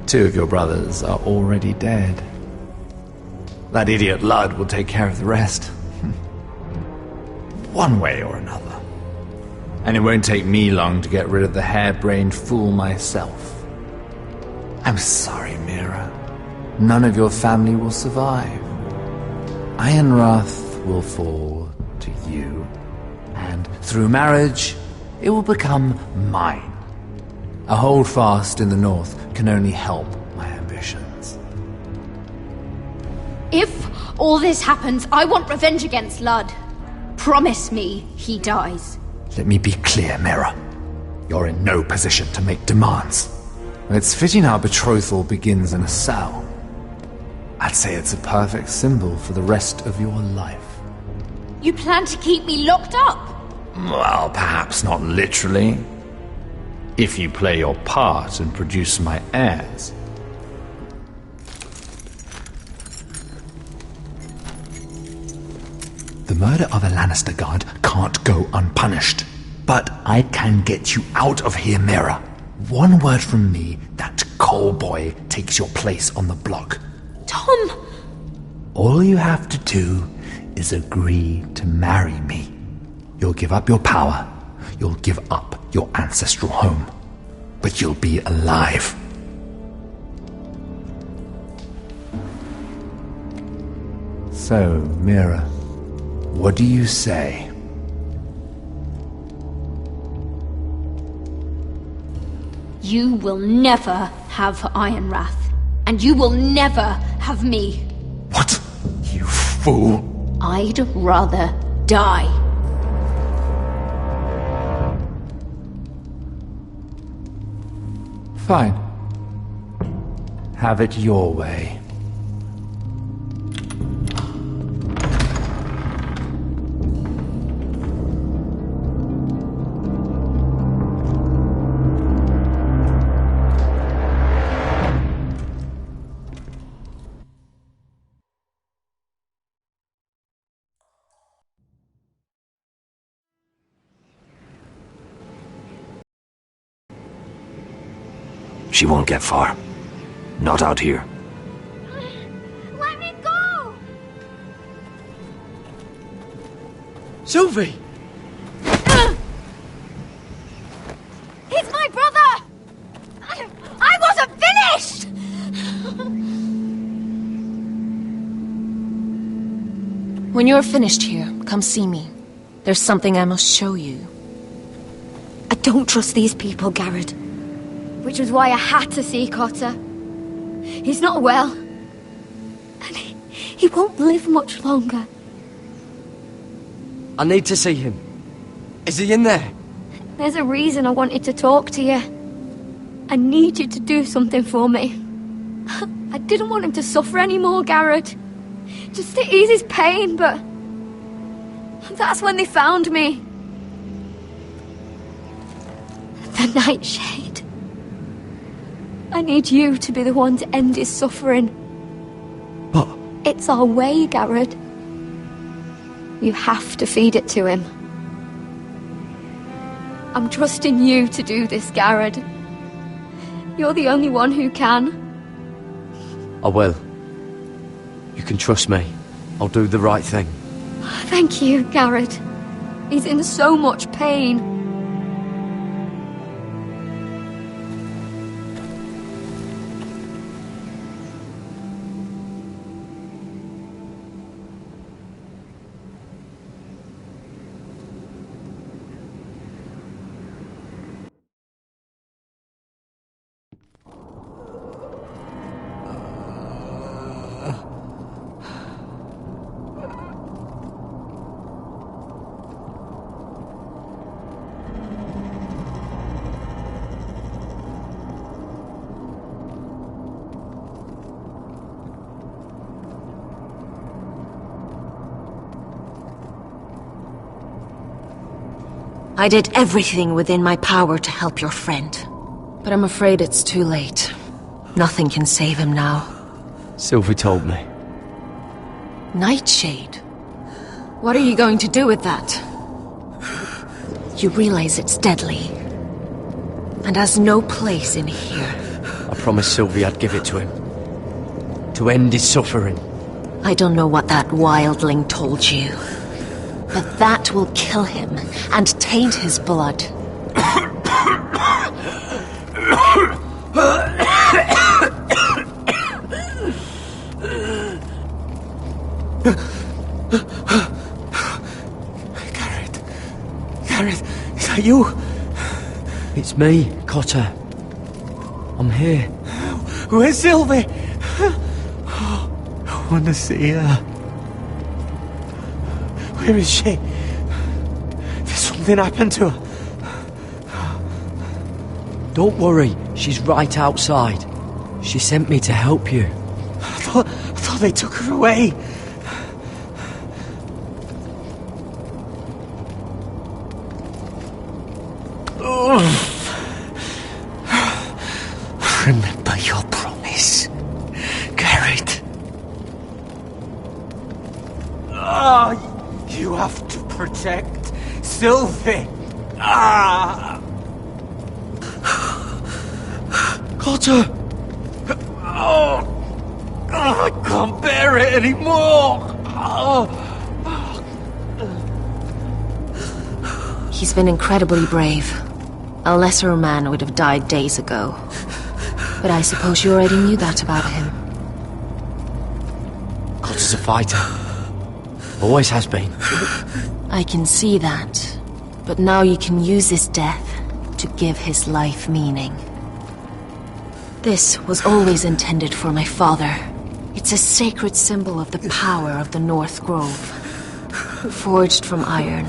2 of your brothers are already dead. That idiot Ludd will take care of the rest. One way or another. And it won't take me long to get rid of the harebrained fool myself. I'm sorry, Mira. None of your family will survive. Ironrath will fall to you, and through marriage, it will become mine. A holdfast in the north can only help my ambitions. If all this happens, I want revenge against Ludd. Promise me he dies. Let me be clear, Mira. You're in no position to make demands. It's fitting our betrothal begins in a cell. I'd say it's a perfect symbol for the rest of your life. You plan to keep me locked up? Well, perhaps not literally. If you play your part and produce my heirs. The murder of a Lannister guard can't go unpunished. But I can get you out of here, Mira. One word from me, that coal boy takes your place on the block. Tom! All you have to do is agree to marry me. You'll give up your power. You'll give up your ancestral home. But you'll be alive. So, Mira, what do you say? You will never have Ironrath. And you will never have me. What? You fool! I'd rather die. Fine. Have it your way. She won't get far. Not out here. Let me go! Sylvie! He's my brother! I wasn't finished! When you're finished here, come see me. There's something I must show you. I don't trust these people, Garrett. Which was why I had to see Cotter. He's not well. And he won't live much longer. I need to see him. Is he in there? There's a reason I wanted to talk to you. I need you to do something for me. I didn't want him to suffer anymore, Garrett. Just to ease his pain, but... that's when they found me. The Nightshade. I need you to be the one to end his suffering. But... it's our way, Garrett. You have to feed it to him. I'm trusting you to do this, Garrett. You're the only one who can. I will. You can trust me. I'll do the right thing. Thank you, Garrett. He's in so much pain. I did everything within my power to help your friend. But I'm afraid it's too late. Nothing can save him now. Sylvie told me. Nightshade? What are you going to do with that? You realize it's deadly. And has no place in here. I promised Sylvie I'd give it to him. To end his suffering. I don't know what that wildling told you. But that will kill him and taint his blood. Garrett, is that you? It's me, Cotter. I'm here. Where's Sylvie? I want to see her. Where is she? Did something happen to her? Don't worry, she's right outside. She sent me to help you. I thought they took her away. Remember your promise, Garrett. You have to protect Sylvie. Cotter! I can't bear it anymore. He's been incredibly brave. A lesser man would have died days ago. But I suppose you already knew that about him. Cotter's a fighter. Always has been. I can see that. But now you can use his death to give his life meaning. This was always intended for my father. It's a sacred symbol of the power of the North Grove. Forged from iron,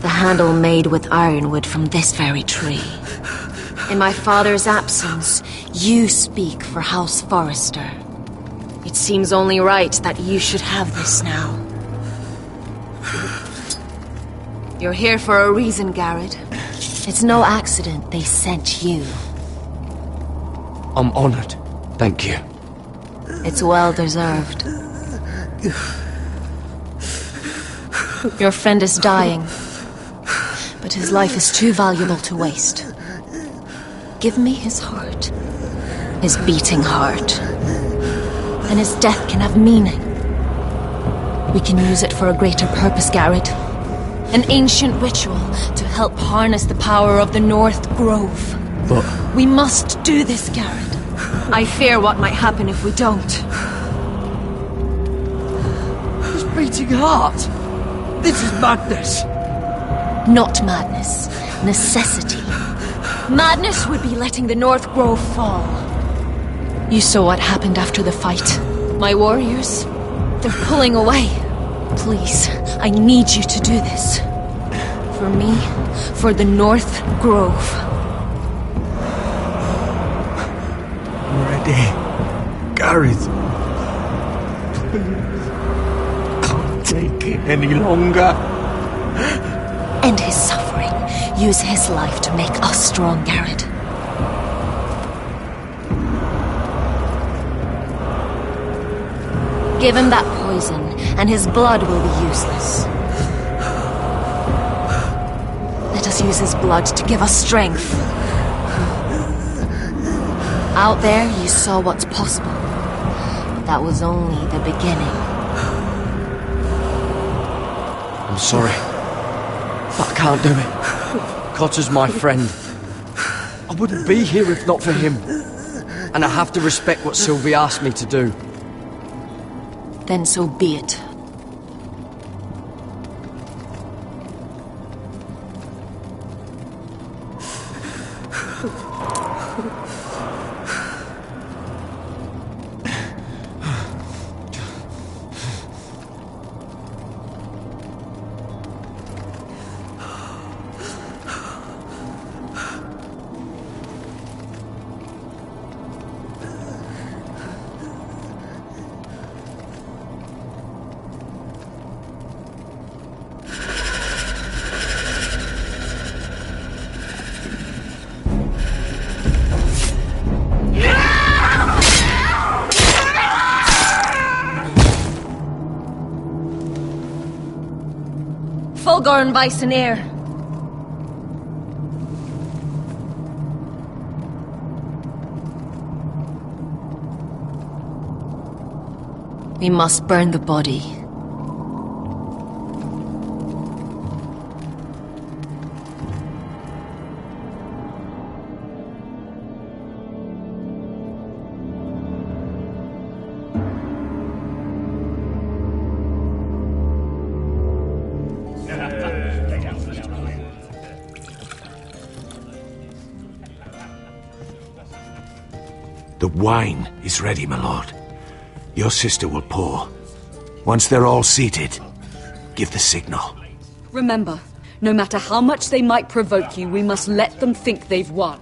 the handle made with ironwood from this very tree. In my father's absence, you speak for House Forrester. It seems only right that you should have this now. You're here for a reason, Garrett. It's no accident they sent you. I'm honored. Thank you. It's well deserved. Your friend is dying, but his life is too valuable to waste. Give me his heart. His beating heart. And his death can have meaning. We can use it for a greater purpose, Garrett. An ancient ritual to help harness the power of the North Grove. But... we must do this, Garrett. I fear what might happen if we don't. His beating heart! This is madness! Not madness. Necessity. Madness would be letting the North Grove fall. You saw what happened after the fight. My warriors, they're pulling away. Please, I need you to do this. For me, for the North Grove. stay. Gareth. Please. I can't take it any longer. End his suffering. Use his life to make us strong, Garrett. Give him that poison, and his blood will be useless. Let us use his blood to give us strength. Out there, you saw what's possible. But that was only the beginning. I'm sorry, but I can't do it. Cotter's my friend. I wouldn't be here if not for him. And I have to respect what Sylvie asked me to do. Then so be it. Fulgorn by Sinir. We must burn the body. The wine is ready, my lord. Your sister will pour. Once they're all seated, give the signal. Remember, no matter how much they might provoke you, we must let them think they've won.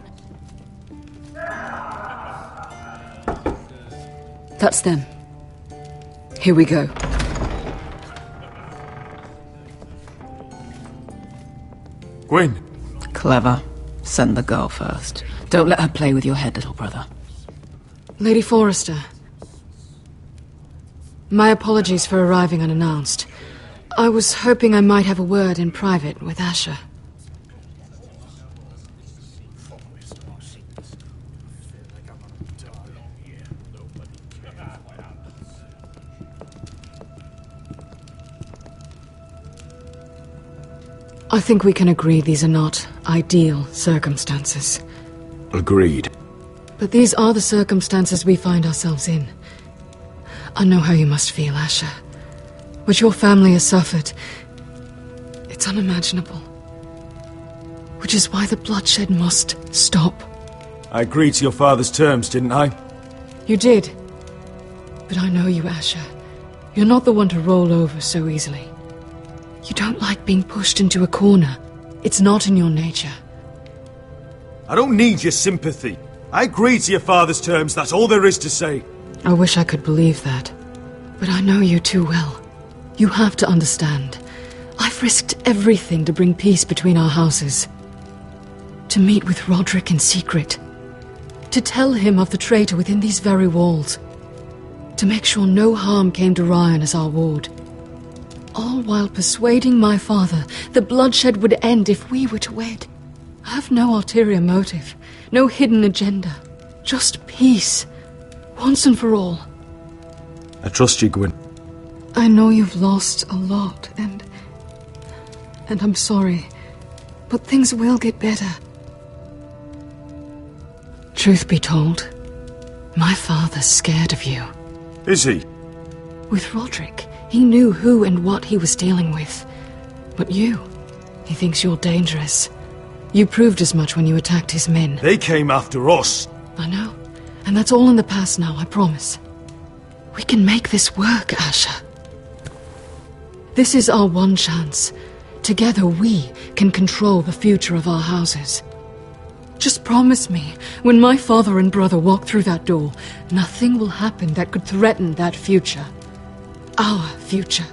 That's them. Here we go. Gwyn. Clever. Send the girl first. Don't let her play with your head, little brother. Lady Forrester. My apologies for arriving unannounced. I was hoping I might have a word in private with Asher. I think we can agree these are not ideal circumstances. Agreed. But these are the circumstances we find ourselves in. I know how you must feel, Asher. What your family has suffered, it's unimaginable. Which is why the bloodshed must stop. I agreed to your father's terms, didn't I? You did. But I know you, Asher. You're not the one to roll over so easily. You don't like being pushed into a corner. It's not in your nature. I don't need your sympathy. I agreed to your father's terms, that's all there is to say. I wish I could believe that. But I know you too well. You have to understand. I've risked everything to bring peace between our houses. To meet with Roderick in secret. To tell him of the traitor within these very walls. To make sure no harm came to Ryan as our ward. All while persuading my father the bloodshed would end if we were to wed. I have no ulterior motive, no hidden agenda. Just peace, once and for all. I trust you, Gwyn. I know you've lost a lot, and I'm sorry, but things will get better. Truth be told, my father's scared of you. Is he? With Roderick, he knew who and what he was dealing with. But you, he thinks you're dangerous. You proved as much when you attacked his men. They came after us. I know, and that's all in the past now, I promise. We can make this work, Asher. This is our one chance. Together we can control the future of our houses. Just promise me, when my father and brother walk through that door, nothing will happen that could threaten that future. Our future.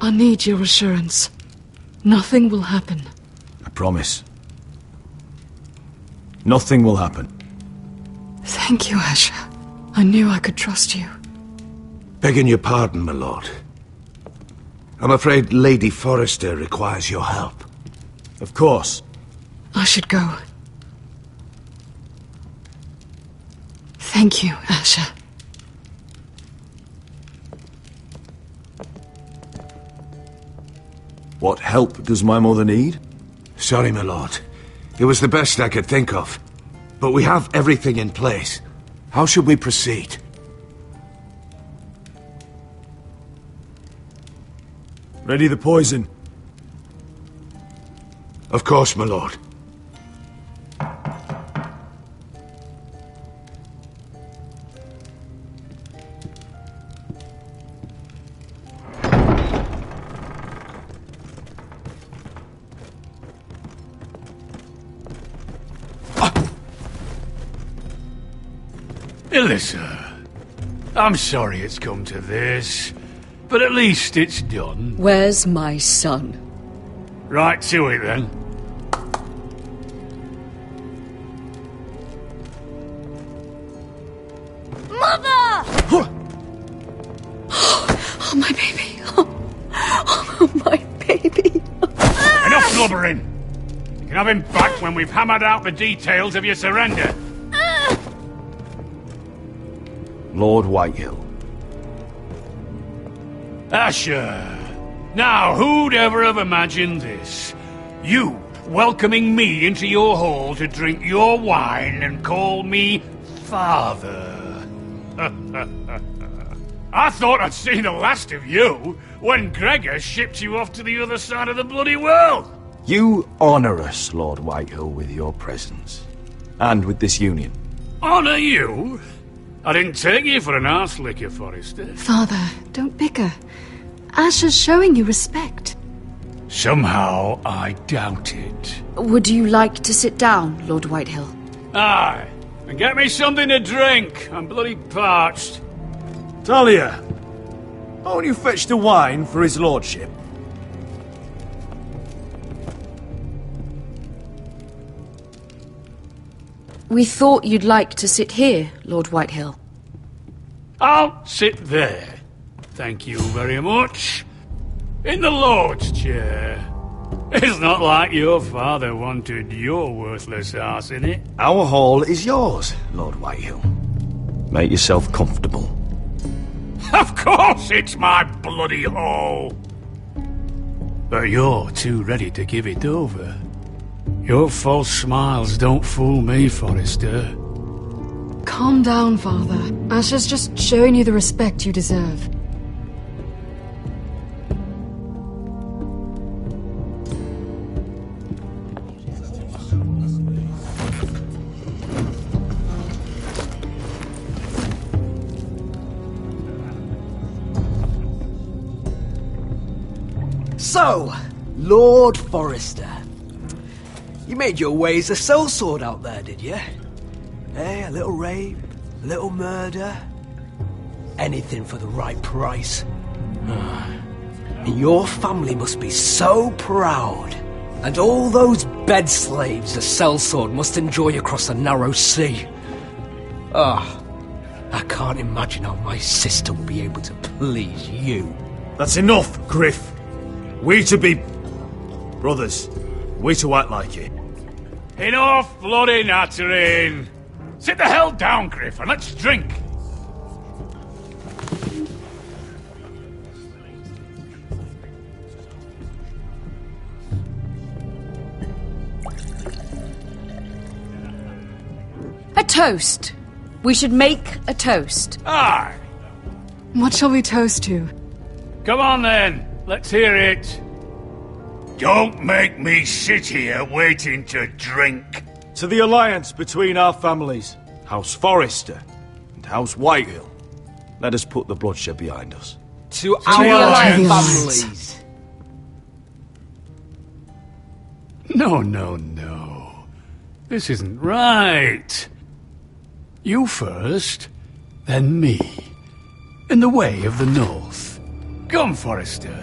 I need your assurance. Nothing will happen. I promise. Nothing will happen. Thank you, Asher. I knew I could trust you. Begging your pardon, my lord. I'm afraid Lady Forrester requires your help. Of course. I should go. Thank you, Asher. What help does my mother need? Sorry, my lord. It was the best I could think of. But we have everything in place. How should we proceed? Ready the poison. Of course, my lord. Alyssa, I'm sorry it's come to this, but at least it's done. Where's my son? Right to it then. Mother! Oh, my baby. Oh, my baby. Enough blubbering! You can have him back when we've hammered out the details of your surrender. Lord Whitehill. Asher! Now, who'd ever have imagined this? You welcoming me into your hall to drink your wine and call me father. I thought I'd seen the last of you when Gregor shipped you off to the other side of the bloody world. You honour us, Lord Whitehill, with your presence. And with this union. Honour you? I didn't take you for an arse-licker, Forrester. Father, don't bicker. Asher's showing you respect. Somehow I doubt it. Would you like to sit down, Lord Whitehill? Aye, and get me something to drink. I'm bloody parched. Talia, won't you fetch the wine for his lordship? We thought you'd like to sit here, Lord Whitehill. I'll sit there. Thank you very much. In the Lord's chair. It's not like your father wanted your worthless ass in it. Our hall is yours, Lord Whitehill. Make yourself comfortable. Of course it's my bloody hall. But you're too ready to give it over. Your false smiles don't fool me, Forrester. Calm down, Father. Asher's just showing you the respect you deserve. So, Lord Forrester. You made your way as a sellsword out there, did you? Eh, a little rape, a little murder. Anything for the right price. And your family must be so proud. And all those bed slaves a sellsword must enjoy across the narrow sea. I can't imagine how my sister will be able to please you. That's enough, Griff. We to be brothers. We to act like it. Enough bloody nattering. Sit the hell down, Griff, and let's drink. A toast. We should make a toast. Aye. What shall we toast to? Come on then. Let's hear it. Don't make me sit here waiting to drink. To the alliance between our families, House Forrester and House Whitehill. Let us put the bloodshed behind us. To our families. No, no, no. This isn't right. You first, then me. In the way of the North. Come, Forrester.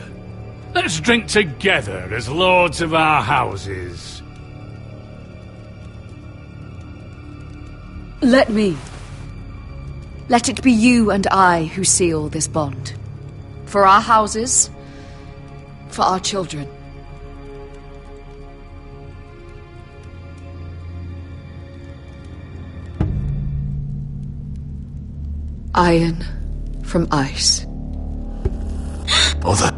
Let's drink together as lords of our houses. Let me. Let it be you and I who seal this bond. For our houses, for our children. Iron from ice. Bother.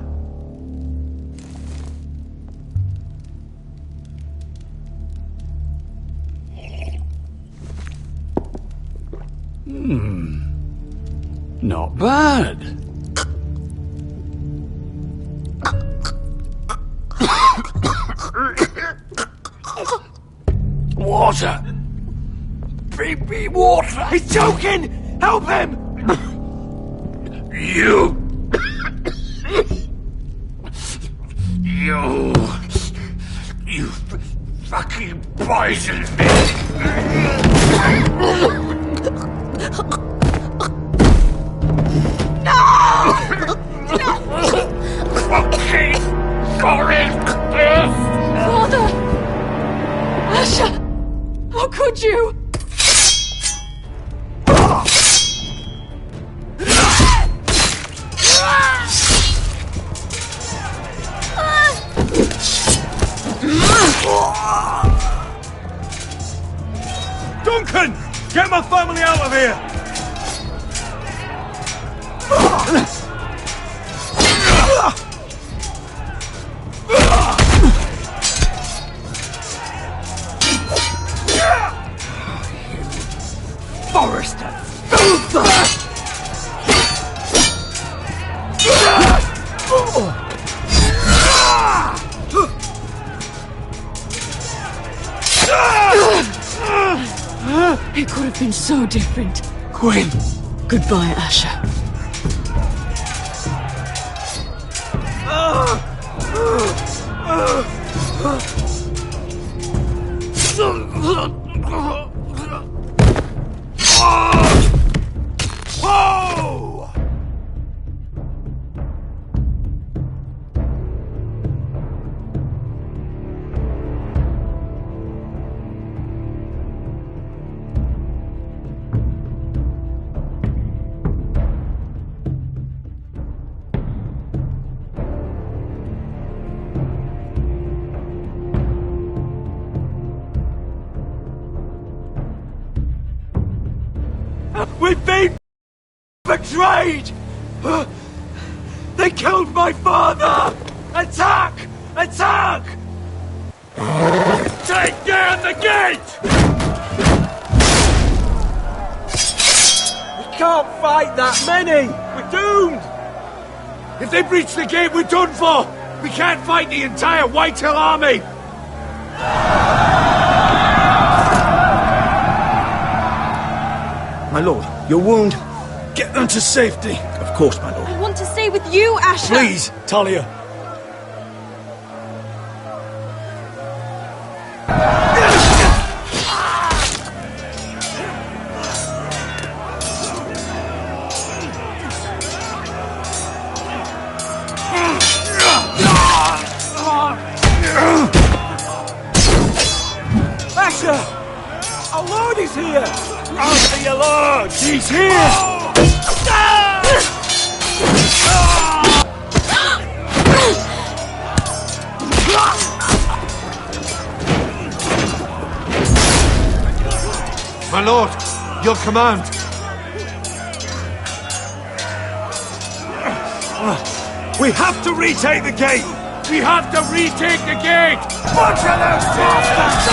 Not bad. Water! Bring me water! He's choking! Help him! You fucking poisoned me! Fucking Father! Asher! How could you? Duncan! Get my family out of here! Forrester! It could have been so different. Quinn! Goodbye, Asher. Whoa! We've been betrayed! They killed my father! Attack! Attack! Take down the gate! We can't fight that many! We're doomed! If they breach the gate, we're done for! We can't fight the entire Whitehill army! My lord, your wound. Get them to safety. Of course, my lord. I want to stay with you, Asher! Please, Talia. Asher! Our lord is here! Answer your lord! He's here! My lord, your command. We have to retake the gate! We have to retake the gate! Butcher those bastards!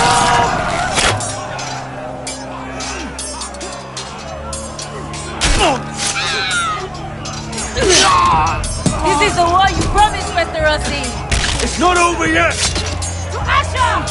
This is the war you promised, Westerosi! It's not over yet! To Asher!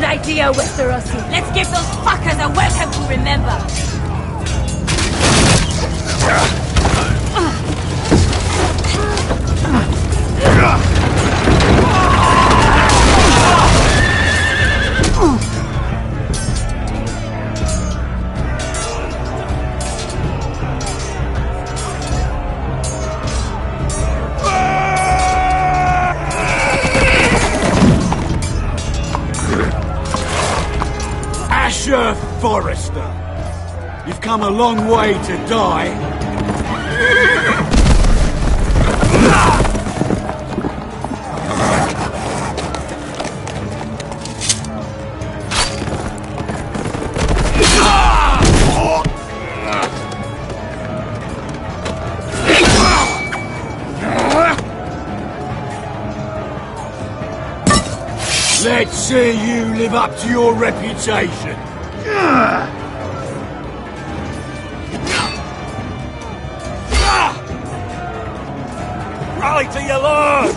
idea, Westerosi. Let's give those fuckers a welcome to remember. House Forrester, you've come a long way to die. Let's see you live up to your reputation. Rally to your lord!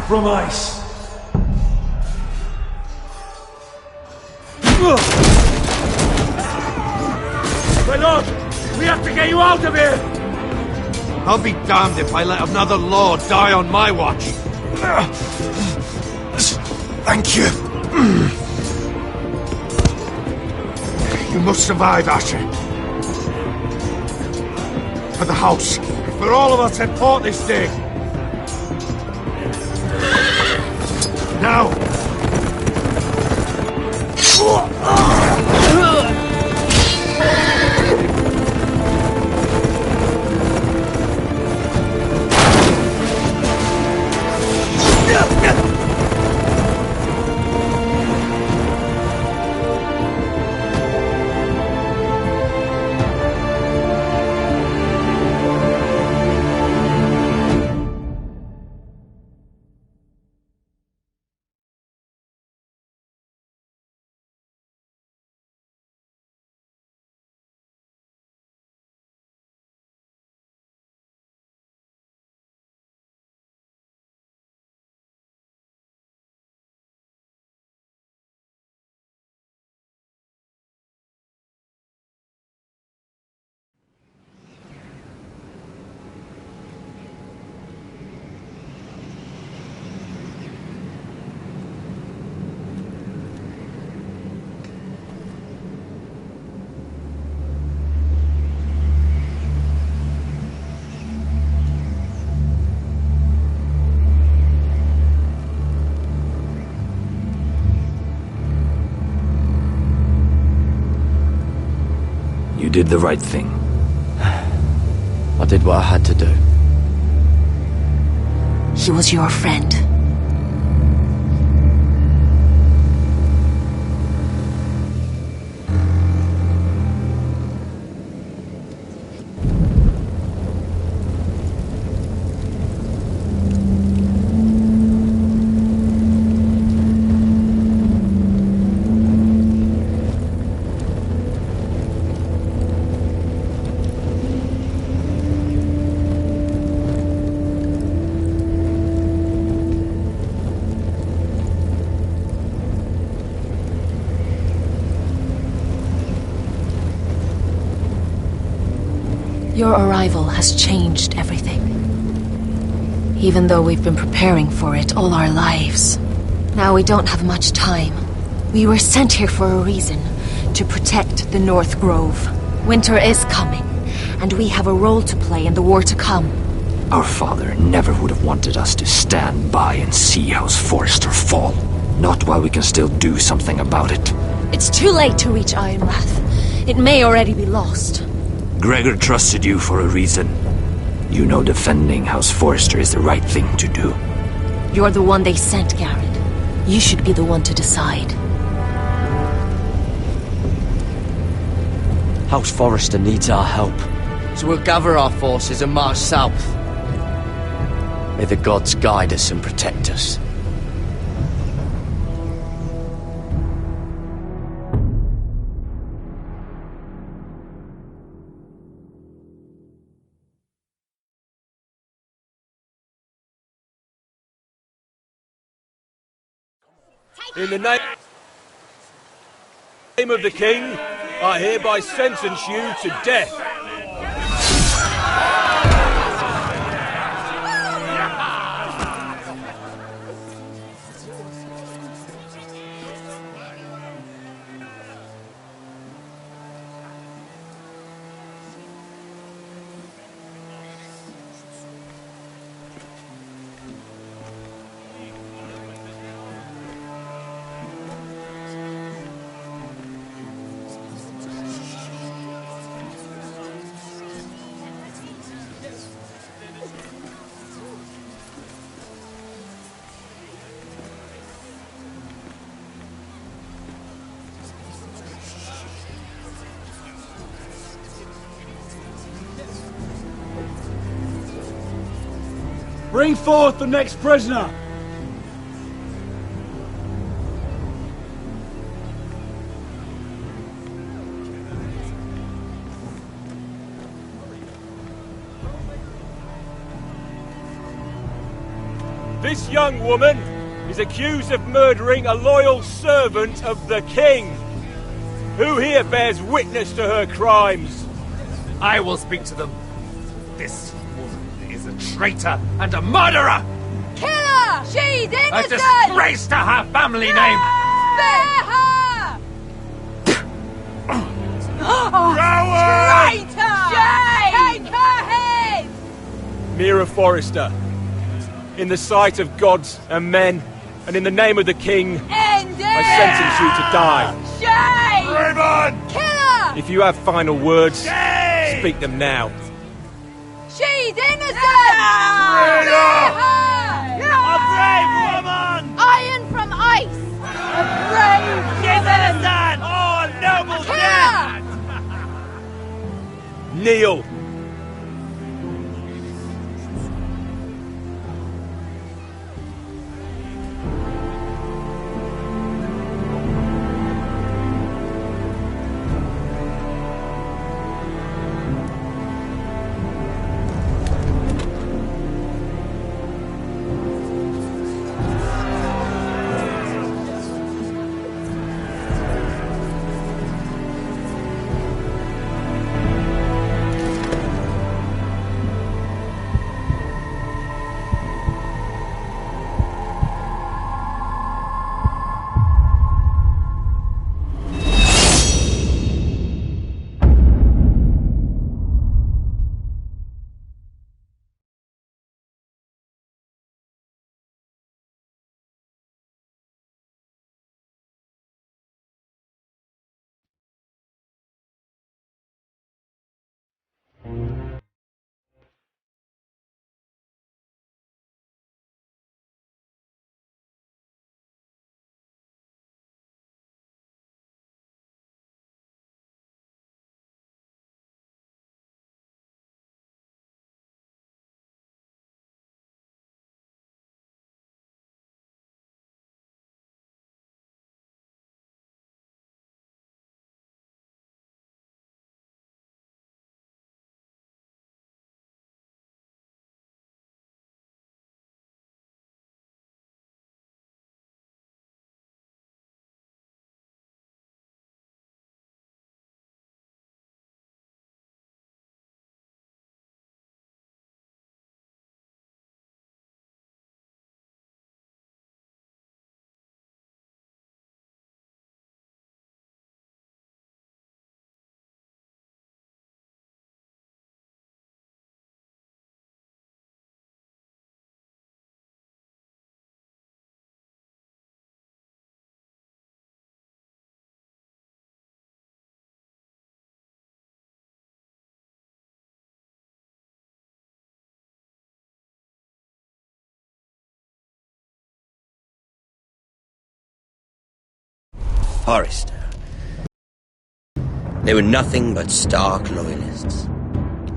From ice. My lord, we have to get you out of here! I'll be damned if I let another lord die on my watch. Thank you. You must survive, Asher. For the house. For all of us at port this day. Now! did the right thing. I did what I had to do. He was your friend. Your arrival has changed everything. Even though we've been preparing for it all our lives. Now we don't have much time. We were sent here for a reason. To protect the North Grove. Winter is coming, and we have a role to play in the war to come. Our father never would have wanted us to stand by and see House Forrester fall. Not while we can still do something about it. It's too late to reach Ironrath. It may already be lost. Gregor trusted you for a reason. You know defending House Forrester is the right thing to do. You're the one they sent, Garrett. You should be the one to decide. House Forrester needs our help, so we'll gather our forces and march south. May the gods guide us and protect us. In the name of the King, I hereby sentence you to death. Bring forth the next prisoner! This young woman is accused of murdering a loyal servant of the King. Who here bears witness to her crimes? I will speak to them. This woman is a traitor and a murderer! Kill her! She's innocent! A disgrace to her family name! Spare her! Traitor! Take her head! Mira Forrester, in the sight of gods and men, and in the name of the King, I sentence you to die. Shame! Raymond! Kill her! If you have final words, speak them now. She's innocent! Spare her! A brave woman! Iron from ice! A brave She's innocent! Oh, noble Kill death! her! Kneel. Forrester. They were nothing but Stark loyalists.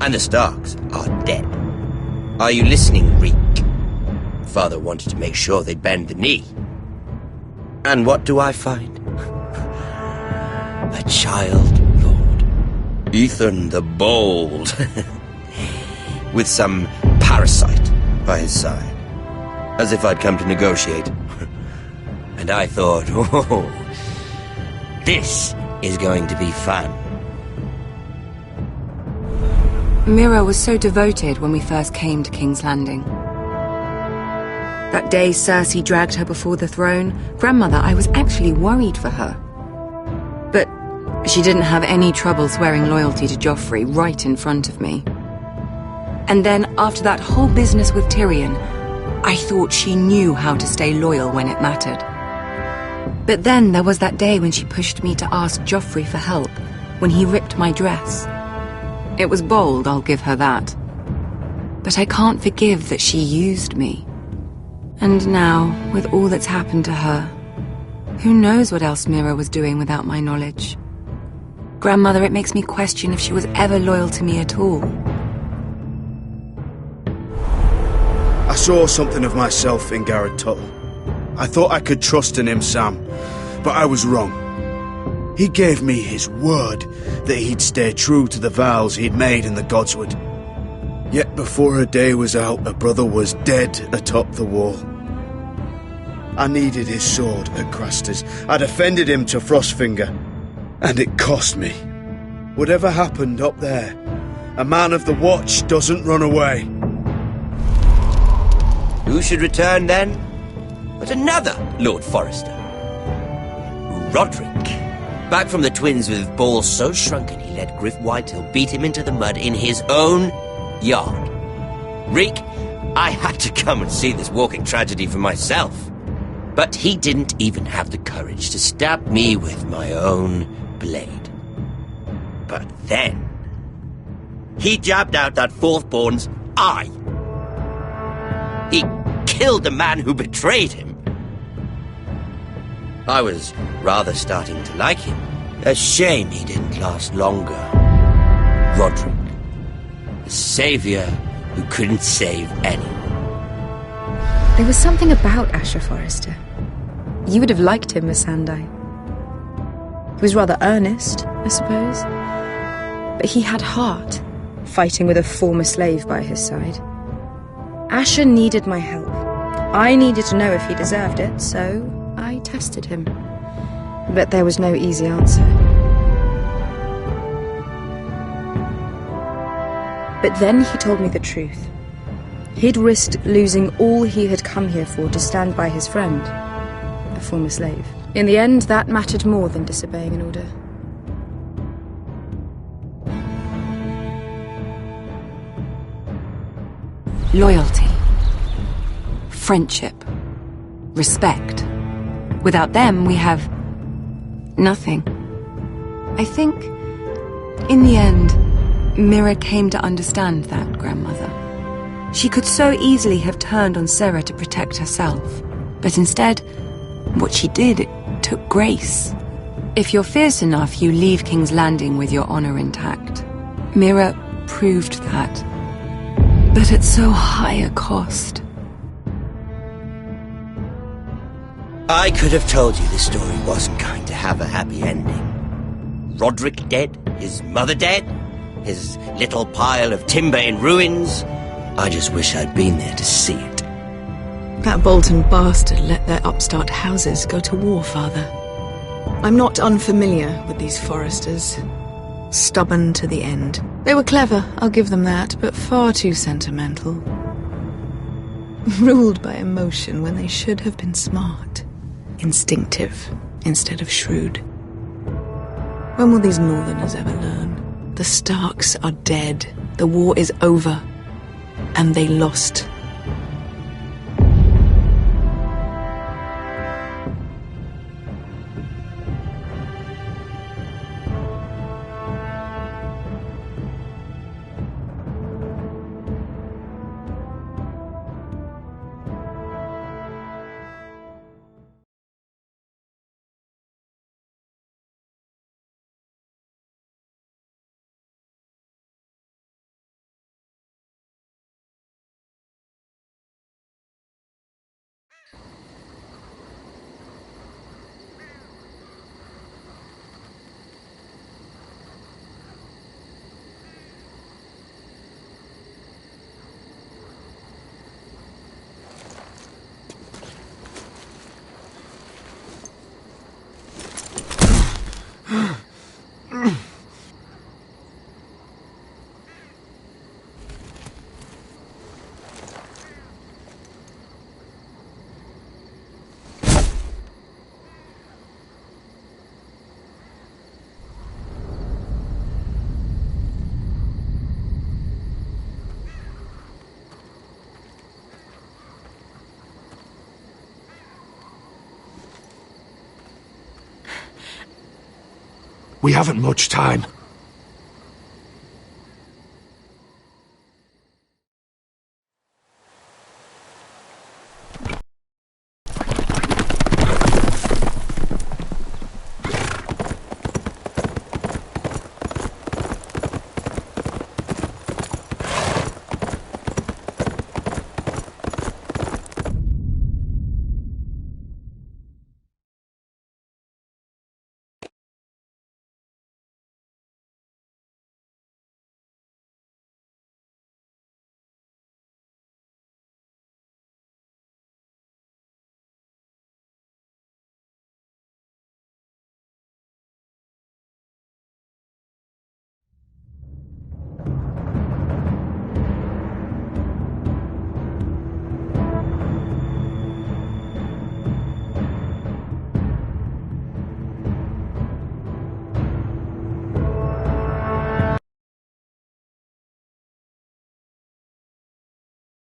And the Starks are dead. Are you listening, Reek? Father wanted to make sure they'd bend the knee. And what do I find? A child lord. Ethan the Bold. With some parasite by his side. As if I'd come to negotiate. And I thought, oh, this is going to be fun. Mira was so devoted when we first came to King's Landing. That day Cersei dragged her before the throne, Grandmother, I was actually worried for her. But she didn't have any trouble swearing loyalty to Joffrey right in front of me. And then, after that whole business with Tyrion, I thought she knew how to stay loyal when it mattered. But then there was that day when she pushed me to ask Joffrey for help, when he ripped my dress. It was bold, I'll give her that. But I can't forgive that she used me. And now, with all that's happened to her, who knows what else Mira was doing without my knowledge? Grandmother, it makes me question if she was ever loyal to me at all. I saw something of myself in Garrett Tuttle. I thought I could trust in him, Sam, but I was wrong. He gave me his word that he'd stay true to the vows he'd made in the Godswood. Yet before a day was out, a brother was dead atop the wall. I needed his sword at Craster's. I'd offended him to Frostfinger, and it cost me. Whatever happened up there, a man of the Watch doesn't run away. Who should return then? But another Lord Forrester. Roderick. Back from the Twins with balls so shrunken he let Griff Whitehill beat him into the mud in his own yard. Reek, I had to come and see this walking tragedy for myself. But he didn't even have the courage to stab me with my own blade. But then, he jabbed out that fourthborn's eye. He killed the man who betrayed him. I was rather starting to like him. A shame he didn't last longer. Roderick. The savior who couldn't save anyone. There was something about Asher Forrester. You would have liked him, Miss Sandai. He was rather earnest, I suppose. But he had heart, fighting with a former slave by his side. Asher needed my help. I needed to know if he deserved it, so I tested him. But there was no easy answer. But then he told me the truth. He'd risked losing all he had come here for to stand by his friend, a former slave. In the end, that mattered more than disobeying an order. Loyalty. Friendship. Respect. Without them, we have nothing. I think, in the end, Mira came to understand that, Grandmother. She could so easily have turned on Sarah to protect herself. But instead, what she did, it took grace. If you're fierce enough, you leave King's Landing with your honor intact. Mira proved that. But at so high a cost. I could have told you this story wasn't going to have a happy ending. Roderick dead, his mother dead, his little pile of timber in ruins. I just wish I'd been there to see it. That Bolton bastard let their upstart houses go to war, Father. I'm not unfamiliar with these Forresters. Stubborn to the end. They were clever, I'll give them that, but far too sentimental. Ruled by emotion when they should have been smart. Instinctive instead of shrewd. When will these Northerners ever learn? The Starks are dead. The war is over. And they lost. We haven't much time.